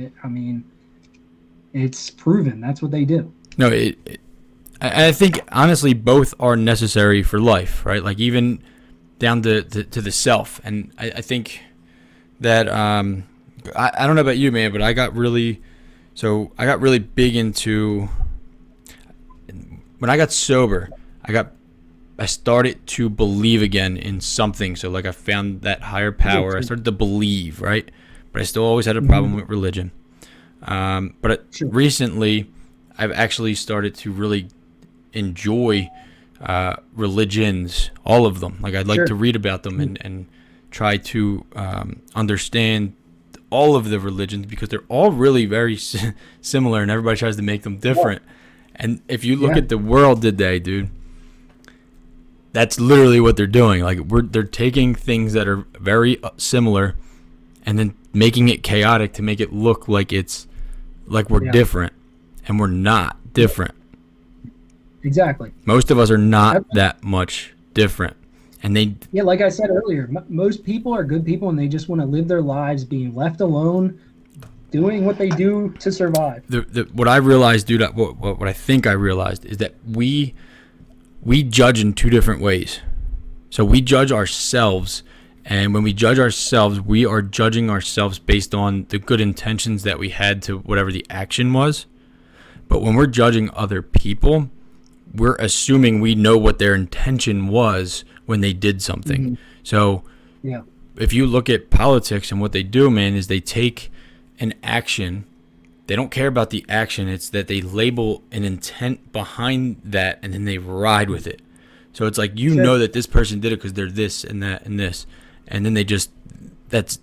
proven. That's what they do. No, I think honestly both are necessary for life, right? Like even down to the self. And I think that I don't know about you, man, but I got really big into, when I got sober, I started to believe again in something. So like I found that higher power. I started to believe, right? But I still always had a problem with religion. But recently I've actually started to really enjoy religions, all of them. Like I'd like to read about them and try to understand all of the religions, because they're all really very similar, and everybody tries to make them different. And if you look at the world today, dude, that's literally what they're doing. Like they're taking things that are very similar and then making it chaotic to make it look like it's like we're different, and we're not different. Exactly. Most of us are not that much different. And like I said earlier, most people are good people, and they just want to live their lives being left alone, doing what they do to survive. What I realized, dude, what I think I realized is that we judge in two different ways. So we judge ourselves And when we judge ourselves, we are judging ourselves based on the good intentions that we had to whatever the action was. But when we're judging other people, we're assuming we know what their intention was when they did something. So Yeah. if you look at politics and what they do, man, is they take an action. They don't care about the action. It's that they label an intent behind that, and then they ride with it. So it's like, you know that this person did it because they're this and that and this. And then they just, that's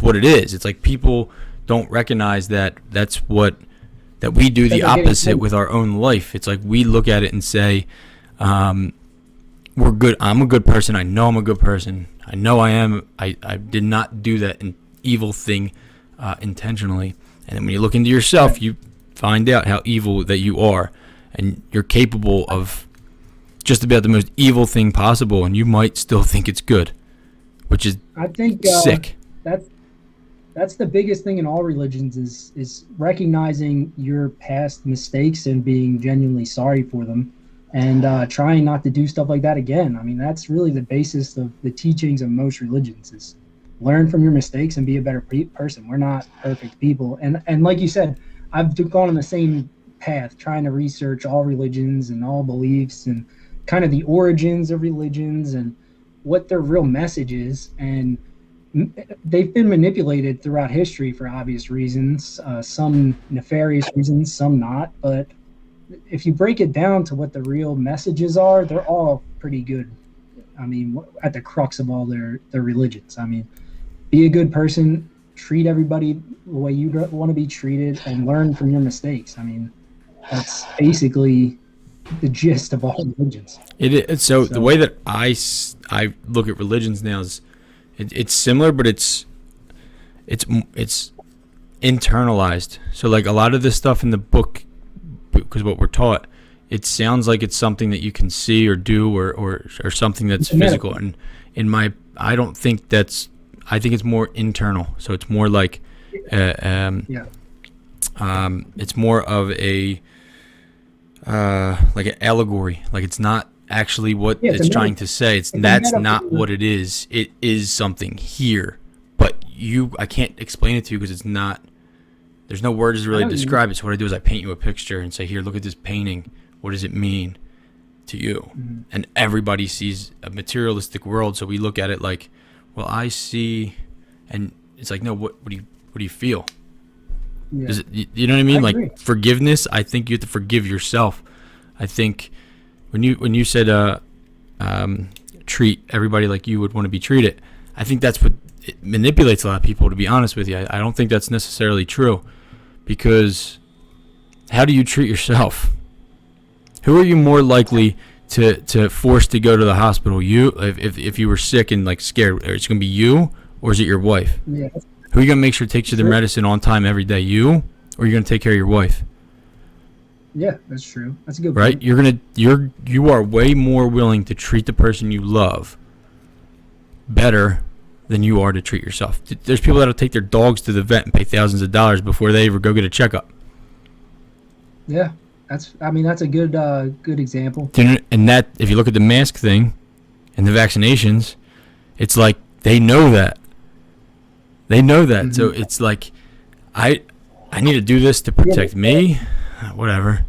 what it is. It's like people don't recognize that that we do the opposite with our own life. It's like we look at it and say, we're good. I'm a good person. I know I'm a good person. I know I am. I did not do that evil thing intentionally. And then when you look into yourself, you find out how evil that you are. And you're capable of just about the most evil thing possible. And you might still think it's good, which is I think sick. That's the biggest thing in all religions is recognizing your past mistakes and being genuinely sorry for them, and trying not to do stuff like that again. I mean, that's really the basis of the teachings of most religions, is learn from your mistakes and be a better person. We're not perfect people. And like you said, I've gone on the same path, trying to research all religions and all beliefs and kind of the origins of religions and what their real message is. And they've been manipulated throughout history for obvious reasons, some nefarious reasons, some not. But if you break it down to what the real messages are, they're all pretty good. I mean, at the crux of all their religions. I mean, be a good person, treat everybody the way you want to be treated, and learn from your mistakes. I mean, that's basically the gist of all religions. So the way that I look at religions now is, it's similar, but it's internalized. So like a lot of this stuff in the book, because what we're taught, it sounds like it's something that you can see or do or something that's physical. And I don't think that's. I think it's more internal. So it's more like, it's more of a like an allegory. Like it's not actually what it's trying to say. That's not what it is. It is something here, but I can't explain it to you because it's not. There's no words to really describe it. So what I do is I paint you a picture and say, here, look at this painting. What does it mean to you? Mm-hmm. And everybody sees a materialistic world, so we look at it like, well, I see, and it's like, no, what do you feel? Yeah. You know what I mean? Like forgiveness, I think you have to forgive yourself. I think when you said treat everybody like you would want to be treated, I think that's what it manipulates a lot of people, to be honest with you. I don't think that's necessarily true, because how do you treat yourself? Who are you more likely to force to go to the hospital? You, if you were sick and like scared, it's going to be you, or is it your wife? Yeah. Who are you going to make sure takes you their medicine on time every day? You, or are you going to take care of your wife? Yeah, that's true. That's a good point. Right? You are way more willing to treat the person you love better than you are to treat yourself. There's people that'll take their dogs to the vet and pay thousands of dollars before they ever go get a checkup. Yeah. That's a good example. And that, if you look at the mask thing and the vaccinations, it's like they know that. Mm-hmm. So it's like, I need to do this to protect me, whatever.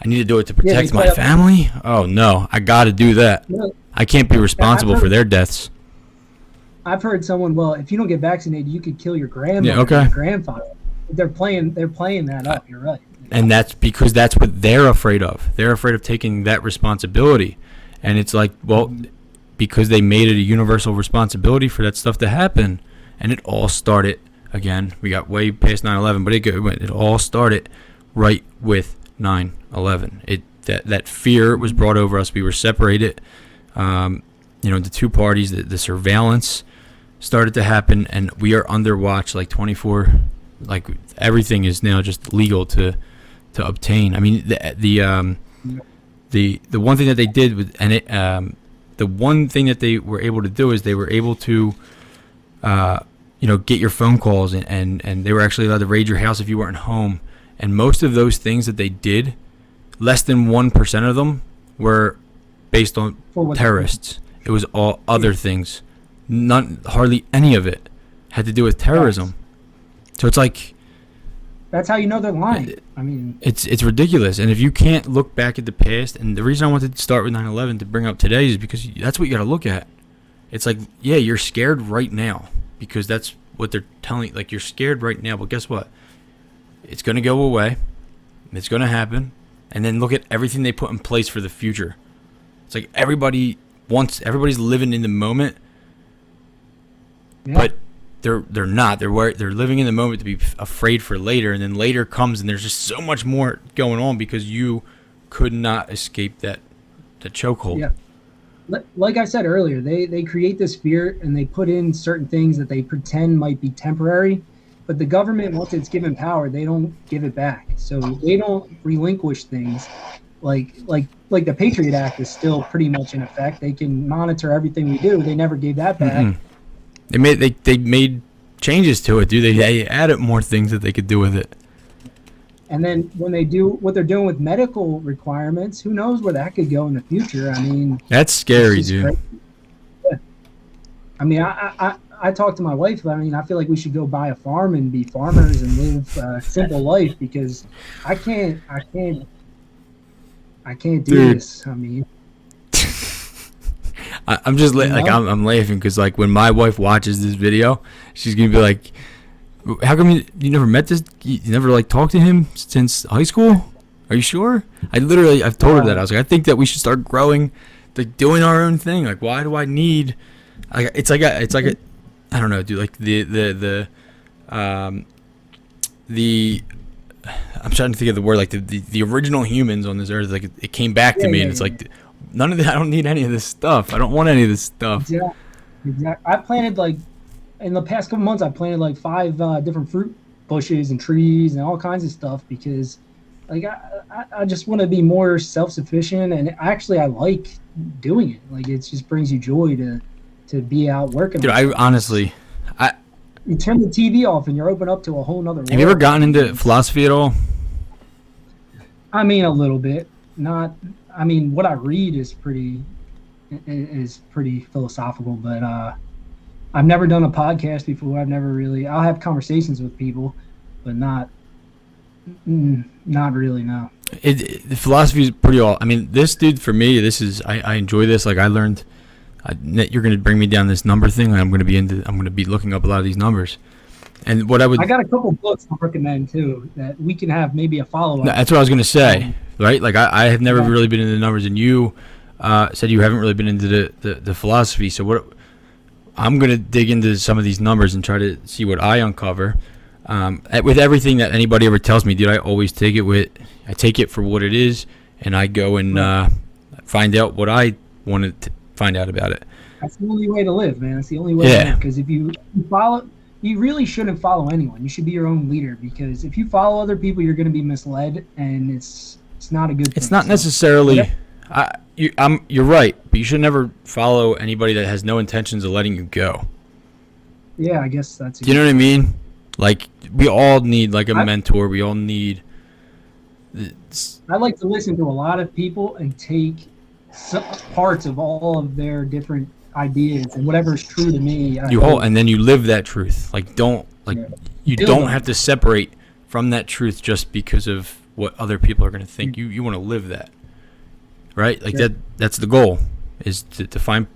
I need to do it to protect my family. Oh no, I got to do that. Yeah. I can't be responsible for their deaths. I've heard someone, well, if you don't get vaccinated, you could kill your grandmother, your grandfather. They're playing that up. You're right. And that's because that's what they're afraid of. They're afraid of taking that responsibility. And it's like, well, because they made it a universal responsibility for that stuff to happen. And it all started, again, we got way past 9/11, but it all started right with 9/11. That fear was brought over us. We were separated. The two parties, the surveillance started to happen, and we are under watch like 24. Like everything is now just legal to obtain. I mean, the one thing that they did with, and it the one thing that they were able to do is they were able to get your phone calls, and they were actually allowed to raid your house if you weren't home. And most of those things that they did, less than 1% of them were based on terrorists. It was all other things hardly any of it had to do with terrorism. So it's like, that's how you know they're lying. I mean, it's ridiculous. And if you can't look back at the past, and the reason I wanted to start with 9/11 to bring up today is because that's what you got to look at. It's like, yeah, you're scared right now because that's what they're telling you. Like, you're scared right now, but guess what? It's going to go away. It's going to happen. And then look at everything they put in place for the future. It's like everybody's living in the moment, but they're not. They're living in the moment to be afraid for later, and then later comes, and there's just so much more going on because you could not escape the chokehold. Yeah. Like I said earlier, they create this fear and they put in certain things that they pretend might be temporary, but the government, once it's given power, they don't give it back. So they don't relinquish things. Like the Patriot Act is still pretty much in effect. They can monitor everything we do. They never gave that back. Mm-hmm. They made changes to it, dude. They added more things that they could do with it. And then when they do what they're doing with medical requirements, who knows where that could go in the future? I mean, that's scary, dude. Yeah. I mean, I talked to my wife. I mean, I feel like we should go buy a farm and be farmers and live a simple life because I can't do dude. this. I mean, I'm just I'm laughing because like when my wife watches this video, she's gonna be like, "How come you never met this? You never like talked to him since high school? Are you sure?" I've told her that. I was like, I think that we should start growing, like doing our own thing. Like, why do I need? Like, it's like a I don't know, dude. Like the I'm trying to think of the word. Like the original humans on this earth. Like it came back to me, and it's like none of that. I don't need any of this stuff. I don't want any of this stuff. Yeah, exactly. I planted like. In the past couple months, I planted like 5 different fruit bushes and trees and all kinds of stuff because, like, I just want to be more self-sufficient, and actually I like doing it. Like, it just brings you joy to be out working. Dude, you turn the TV off and you're open up to a whole nother world. Have you ever gotten into philosophy at all? I mean, a little bit. Not. I mean, what I read is pretty philosophical, but I've never done a podcast before. I'll have conversations with people, but not really, no. The philosophy is pretty all. I mean, this dude, for me, I enjoy this. Like, I learned, you're going to bring me down this number thing. I'm going to be looking up a lot of these numbers. And what I got a couple books I'll recommend too, that we can have maybe a follow-up. No, that's what I was going to say, right? Like, I have never really been into the numbers, and you said you haven't really been into the philosophy. So I'm going to dig into some of these numbers and try to see what I uncover. With everything that anybody ever tells me, dude, I always take it for what it is, and I go and find out what I wanted to find out about it. That's the only way to live, man. That's the only way to live. Because if you follow, you really shouldn't follow anyone. You should be your own leader, because if you follow other people, you're going to be misled, and it's not a good thing. It's not necessarily... You're right, but you should never follow anybody that has no intentions of letting you go. Yeah, I guess that's. Do you know what I mean? Like, we all need like a mentor. We all need. I like to listen to a lot of people and take parts of all of their different ideas and whatever is true to me. And then you live that truth. Like, you don't have to separate from that truth just because of what other people are going to think. You want to live that. Right, like that's the goal, is to find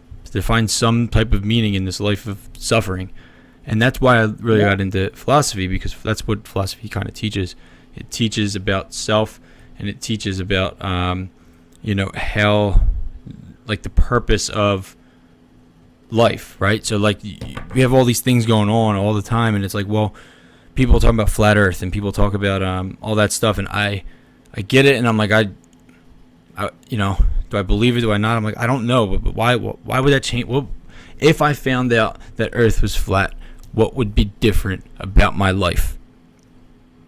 some type of meaning in this life of suffering, and that's why I really got into philosophy, because that's what philosophy kind of teaches. It teaches about self, and it teaches about how, like, the purpose of life, right? So like we have all these things going on all the time, and it's like, well, people talk about flat Earth and people talk about all that stuff, and I get it, and I'm like, do I believe it? Do I not? I'm like, I don't know, but why would that change? Well, if I found out that Earth was flat, what would be different about my life?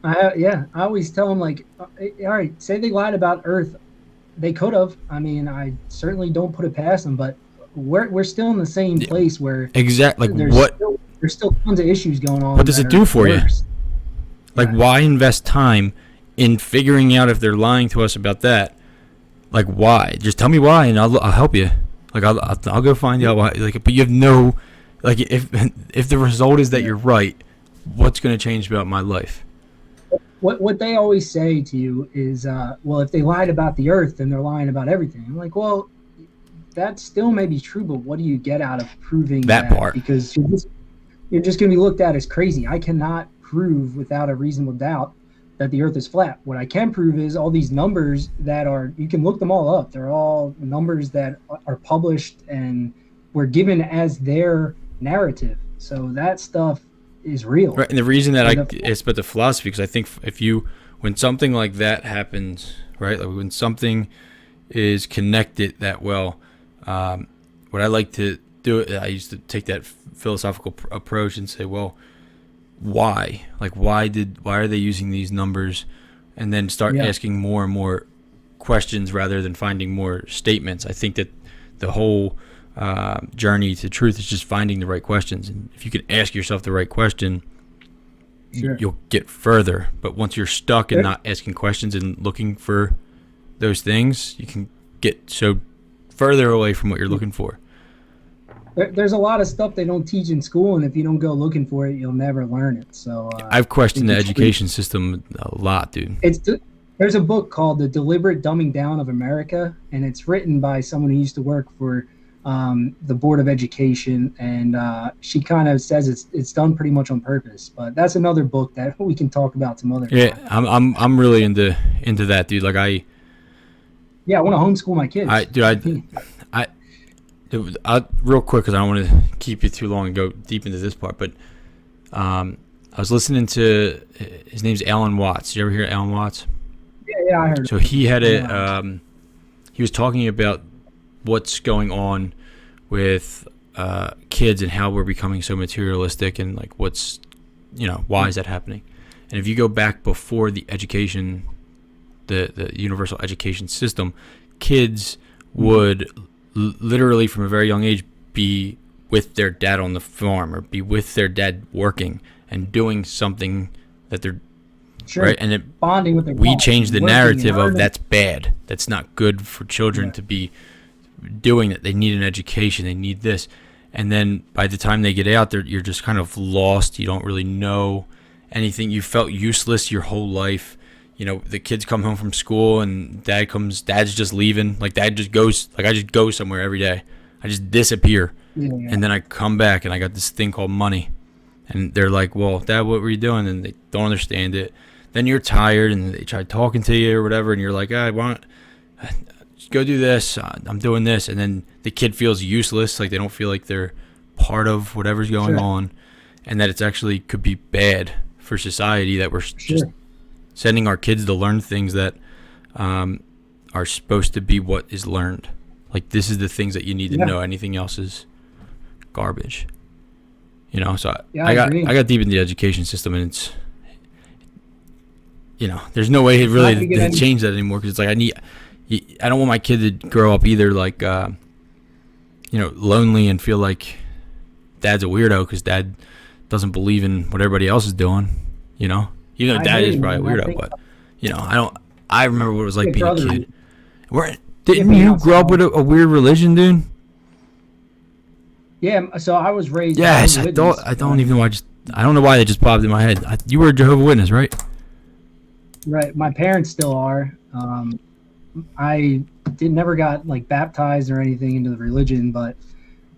I always tell them, like, all right, say they lied about Earth, they could have. I mean, I certainly don't put it past them, but we're still in the same place where exactly. Like, there's still tons of issues going on. What does it do for you? Like, why invest time in figuring out if they're lying to us about that? Like, why? Just tell me why, and I'll help you. Like, I'll go find out why. Like, but you have no Like if the result is that you're right, what's going to change about my life? What they always say to you is, well, if they lied about the Earth, then they're lying about everything. I'm like, well, that still may be true, but what do you get out of proving That part? Because you're just going to be looked at as crazy. I cannot prove without a reasonable doubt that the Earth is flat. What I can prove is all these numbers that are, you can look them all up. They're all numbers that are published and were given as their narrative. So that stuff is real. Right, and the reason that it's about the philosophy, because I think when something like that happens, right, like when something is connected that well, what I like to do, I used to take that philosophical approach and say, well, why? Like, why are they using these numbers? And then start asking more and more questions rather than finding more statements. I think that the whole journey to truth is just finding the right questions. And if you can ask yourself the right question, you'll get further. But once you're stuck and not asking questions and looking for those things, you can get so further away from what you're looking for. There's a lot of stuff they don't teach in school, and if you don't go looking for it, you'll never learn it. So I've questioned the education system a lot, dude. There's a book called The Deliberate Dumbing Down of America, and it's written by someone who used to work for the Board of Education, and she kind of says it's done pretty much on purpose. But that's another book that we can talk about some other time. Yeah, I'm really into that, dude. Like I want to homeschool my kids. Real quick, because I don't want to keep you too long and go deep into this part, but I was listening to, his name's Alan Watts. Did you ever hear Alan Watts? Yeah, I heard. So he had he was talking about what's going on with kids and how we're becoming so materialistic, and like why is that happening? And if you go back before the education, the universal education system, kids would literally from a very young age be with their dad on the farm or be with their dad working and doing something that they're right, and bonding with their we changed the narrative of that's bad, that's not good for children to be doing that. They need an education, they need this, and then by the time they get out there, you're just kind of lost. You don't really know anything. You felt useless your whole life. You know, the kids come home from school and dad's just leaving. Like dad just goes, like I just go somewhere every day. I just disappear. And then I come back and I got this thing called money. And they're like, well, Dad, what were you doing? And they don't understand it. Then you're tired and they try talking to you or whatever. And you're like, go do this. I'm doing this. And then the kid feels useless. Like they don't feel like they're part of whatever's going on. And that it's actually could be bad for society that we're just sending our kids to learn things that are supposed to be what is learned. Like this is the things that you need to know. Anything else is garbage. You know, so I got deep in the education system, and it's, you know, there's no way really to change that anymore, because it's like I don't want my kid to grow up either like lonely and feel like dad's a weirdo because dad doesn't believe in what everybody else is doing, you know. Even though dad is probably a weirdo, but you know, I remember what it was like being a kid. Didn't you grow up with a weird religion, dude? Yeah, so I was raised. Yes, I don't even know why. I don't know why that just popped in my head. You were a Jehovah's Witness, right? Right. My parents still are. I never got like baptized or anything into the religion, but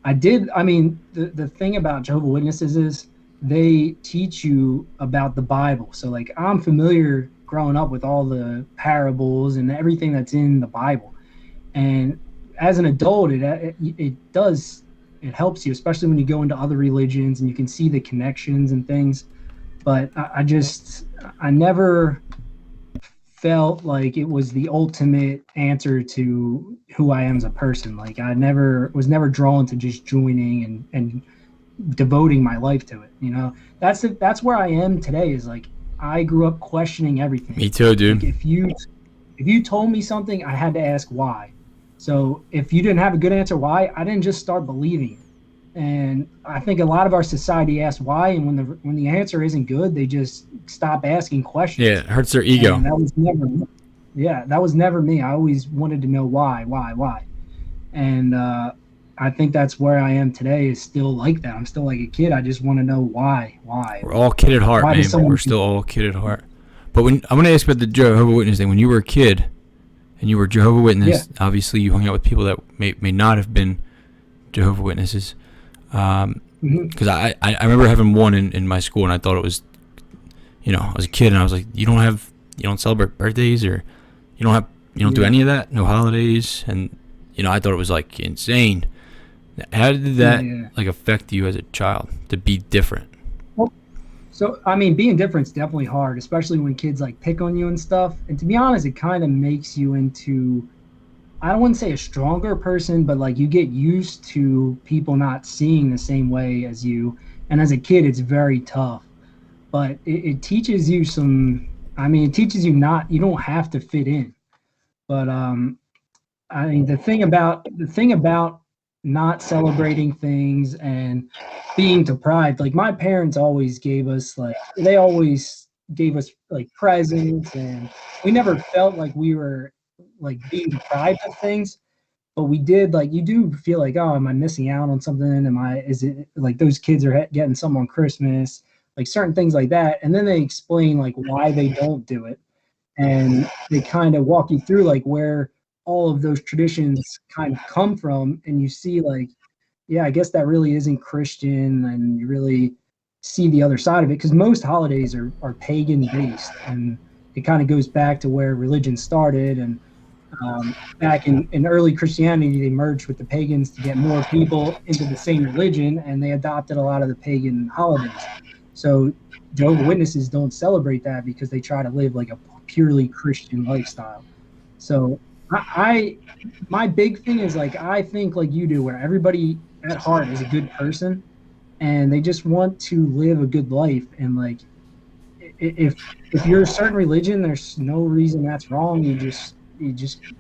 I did. I mean, the thing about Jehovah's Witnesses is they teach you about the Bible. So like I'm familiar growing up with all the parables and everything that's in the Bible. And as an adult, it helps you, especially when you go into other religions and you can see the connections and things. But I never felt like it was the ultimate answer to who I am as a person. Like I was never drawn to just joining and devoting my life to it. You know, that's where I am today, is like I grew up questioning everything. Me too, dude. Like if you told me something, I had to ask why. So if you didn't have a good answer why, I didn't just start believing it. And I think a lot of our society asks why, and when the answer isn't good, they just stop asking questions. Yeah, it hurts their ego. And that was never me. I always wanted to know why. And I I think that's where I am today, is still like that. I'm still like a kid. I just want to know why. We're all kid at heart, Why man. does someone We're still all kid at heart. But when I'm going to ask about the Jehovah's Witness thing. When you were a kid and you were Jehovah's Witness, obviously you hung out with people that may not have been Jehovah's Witnesses. Because I remember having one in my school, and I thought it was, I was a kid, and I was like, you don't celebrate birthdays, or you don't do any of that, no holidays, and I thought it was like insane. How did that like affect you as a child to be different? So, I mean, being different is definitely hard, especially when kids like pick on you and stuff. And to be honest, it kind of makes you into, I don't want to say a stronger person, but like you get used to people not seeing the same way as you. And as a kid, it's very tough. But it teaches you it teaches you you don't have to fit in. But I mean, the thing about not celebrating things and being deprived, like my parents always gave us like presents, and we never felt like we were like being deprived of things, but we did, like, you do feel like, oh, am I missing out on something? Is it like those kids are getting something on Christmas, like certain things like that. And then they explain like why they don't do it, and they kind of walk you through like where all of those traditions kind of come from, and you see like, yeah, I guess that really isn't Christian, and you really see the other side of it, because most holidays are pagan based, and it kind of goes back to where religion started. And back in early Christianity, they merged with the pagans to get more people into the same religion, and they adopted a lot of the pagan holidays. So Jehovah's Witnesses don't celebrate that because they try to live like a purely Christian lifestyle. So my big thing is like, I think like you do, where everybody at heart is a good person, and they just want to live a good life. And like, if you're a certain religion, there's no reason that's wrong. You just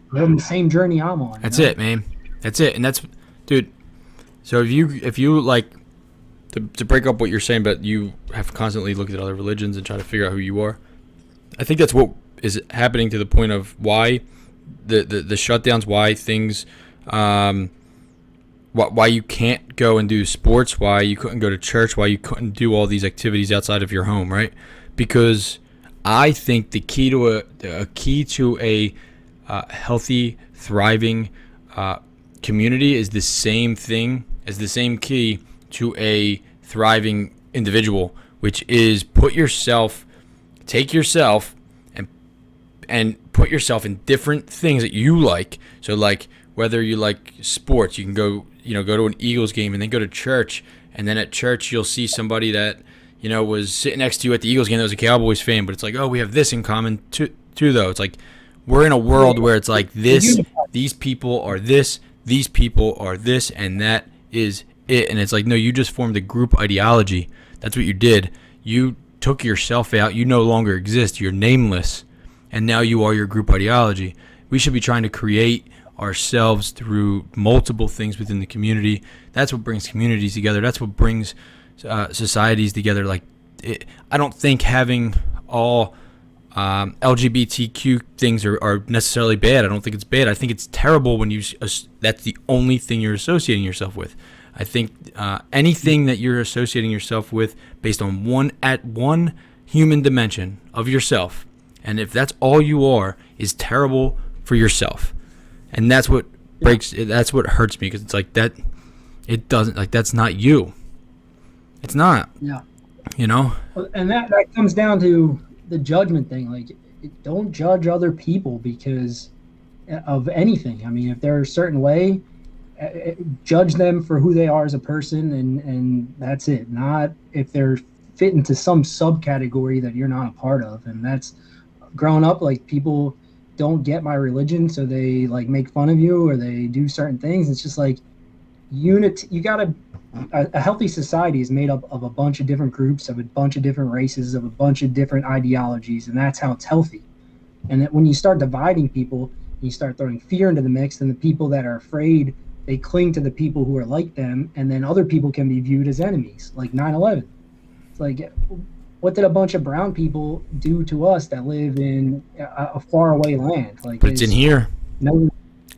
go on the same journey I'm on. That's it, man. That's it. And that's, dude. So if you like to break up what you're saying, but you have to constantly look at other religions and try to figure out who you are, I think that's what is happening, to the point of why the shutdowns, why things, why you can't go and do sports, why you couldn't go to church, why you couldn't do all these activities outside of your home, right? Because I think the key to a healthy, thriving community is the same thing as the same key to a thriving individual, which is take yourself and put yourself in different things that you like. So like, whether you like sports, you can go to an Eagles game and then go to church, and then at church you'll see somebody that was sitting next to you at the Eagles game that was a Cowboys fan, but it's like, oh, we have this in common too though. It's like, we're in a world where it's like this, these people are this, these people are this, and that is it. And it's like, no, you just formed a group ideology. That's what you did. You took yourself out. You no longer exist. You're nameless, and now you are your group ideology. We should be trying to create ourselves through multiple things within the community. That's what brings communities together. That's what brings societies together. Like, I don't think having all LGBTQ things are necessarily bad. I don't think it's bad. I think it's terrible when that's the only thing you're associating yourself with. I think anything that you're associating yourself with based on one human dimension of yourself, and if that's all you are, is terrible for yourself. And that's what that's what hurts me, because it's like that. It doesn't, like, that's not you. It's not. Yeah. And that comes down to the judgment thing. Like, don't judge other people because of anything. I mean, if they're a certain way, judge them for who they are as a person, and that's it. Not if they're fit into some subcategory that you're not a part of. And that's, growing up, like, people don't get my religion, so they like make fun of you, or they do certain things. It's just like, a healthy society is made up of a bunch of different groups, of a bunch of different races, of a bunch of different ideologies, and that's how it's healthy. And that when you start dividing people, you start throwing fear into the mix, and the people that are afraid, they cling to the people who are like them, and then other people can be viewed as enemies, like 9/11. It's like, what did a bunch of brown people do to us that live in a faraway land? Like, but it's in here. No,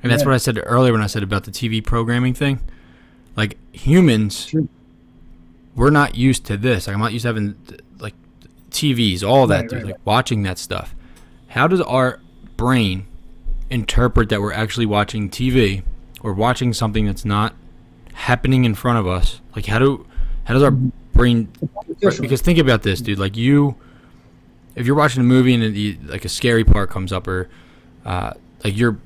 and that's what I said earlier when I said about the TV programming thing. Like humans, Sure. we're not used to this. Like I'm not used to having like TVs, all that, Right, dude, right, like watching that stuff. How does our brain interpret that we're actually watching TV or watching something that's not happening in front of us? Like how does our brain? Because think about this, dude. Like if you're watching a movie and like a scary part comes up, or like you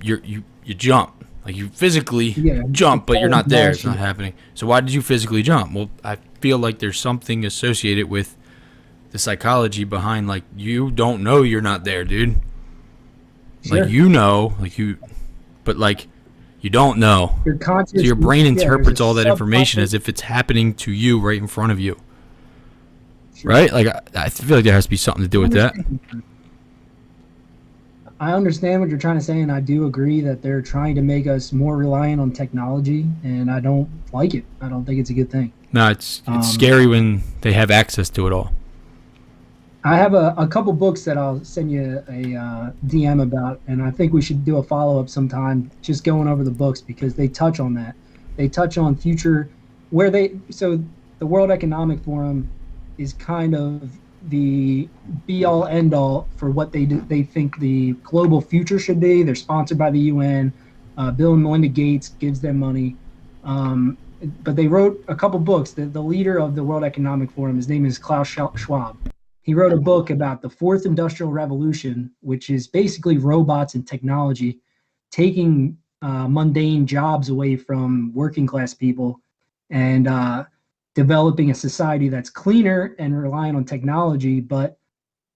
jump. Like you physically jump, but you're not there. It's not happening. So why did you physically jump? Well, I feel like there's something associated with the psychology behind, like, you don't know you're not there, dude. Sure. Like, you know, but like you don't know. Your conscious, So your brain interprets there's a all that information as subconscious- if it's happening to you right in front of you. Right? Like I feel like there has to be something to do with that. I understand what you're trying to say, and I do agree that they're trying to make us more reliant on technology, and I don't like it. I don't think it's a good thing. No, it's scary when they have access to it all. I have a couple books that I'll send you a DM about, and I think we should do a follow-up sometime, just going over the books, because they touch on that. They touch on future, so the World Economic Forum is kind of the be-all, end-all for what they do. They think the global future should be. They're sponsored by the UN. Bill and Melinda Gates gives them money. But they wrote a couple books. The leader of the World Economic Forum, his name is Klaus Schwab. He wrote a book about the fourth industrial revolution, which is basically robots and technology taking mundane jobs away from working class people and developing a society that's cleaner and reliant on technology, but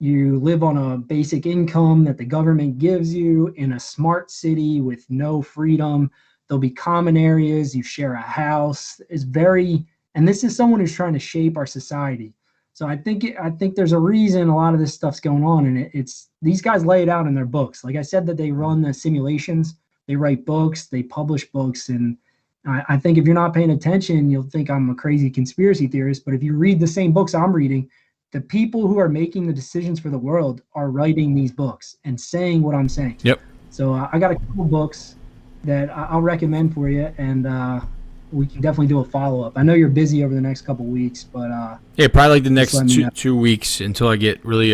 you live on a basic income that the government gives you in a smart city with no freedom. There'll be common areas, you share a house. And this is someone who's trying to shape our society. So I think there's a reason a lot of this stuff's going on, and it's these guys lay it out in their books. Like I said, that they run the simulations, they write books, they publish books, and I think if you're not paying attention, you'll think I'm a crazy conspiracy theorist. But if you read the same books I'm reading, the people who are making the decisions for the world are writing these books and saying what I'm saying. Yep. So I got a couple books that I'll recommend for you, and we can definitely do a follow-up. I know you're busy over the next couple weeks, but yeah, probably like the next let me know. 2 weeks until I get really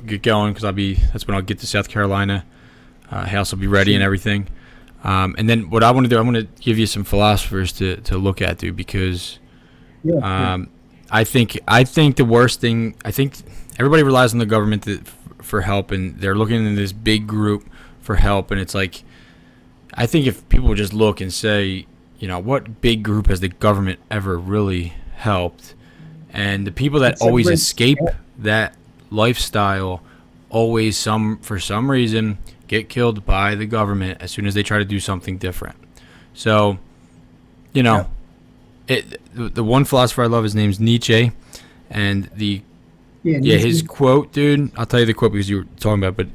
get going, because that's when I'll get to South Carolina. House will be ready and everything. And then what I want to do, I'm going to give you some philosophers to look at, dude, because I think the worst thing, I think everybody relies on the government for help, and they're looking in this big group for help, and it's like, I think if people would just look and say, you know, what big group has the government ever really helped? And the people that always escape that lifestyle always, for some reason, get killed by the government as soon as they try to do something different. So, you know, the one philosopher I love, his name's Nietzsche, and his quote, dude, I'll tell you the quote because you were talking about it,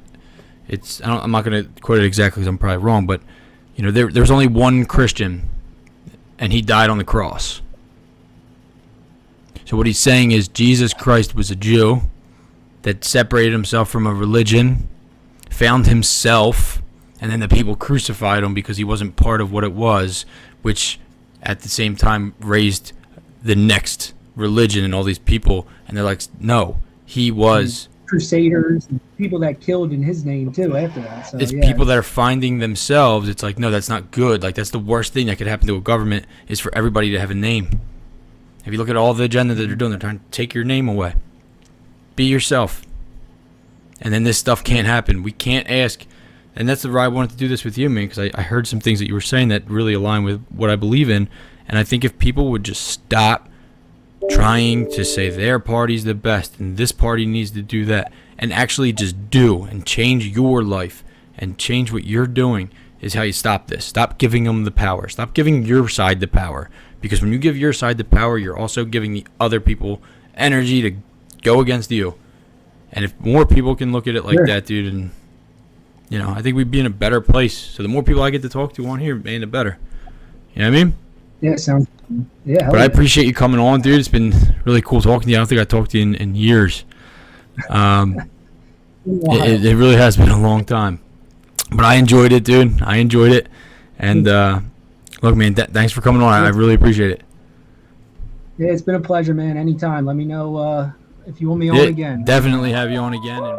but I'm not going to quote it exactly because I'm probably wrong, but, you know, there's only one Christian, and he died on the cross. So what he's saying is Jesus Christ was a Jew that separated himself from a religion, found himself, and then the people crucified him because he wasn't part of what it was, which at the same time raised the next religion and all these people, and they're like, no, he was crusaders, and people that killed in his name too after that. So, it's people that are finding themselves. It's like, no, that's not good. Like, that's the worst thing that could happen to a government, is for everybody to have a name. If you look at all the agenda that they're doing, they're trying to take your name away. Be yourself. And then this stuff can't happen. We can't ask. And that's the why I wanted to do this with you, man, because I heard some things that you were saying that really align with what I believe in. And I think if people would just stop trying to say their party's the best and this party needs to do that, and actually just do and change your life and change what you're doing, is how you stop this. Stop giving them the power. Stop giving your side the power. Because when you give your side the power, you're also giving the other people energy to go against you. And if more people can look at it like that, dude, and, you know, I think we'd be in a better place. So the more people I get to talk to on here, man, the better. You know what I mean? Yeah, sounds. Yeah. But I appreciate you coming on, dude. It's been really cool talking to you. I don't think I talked to you in years. It really has been a long time. But I enjoyed it, dude. I enjoyed it. And look, man, thanks for coming on. I really appreciate it. Yeah, it's been a pleasure, man. Anytime. Let me know if you want me on Yeah, again. definitely have you on again. And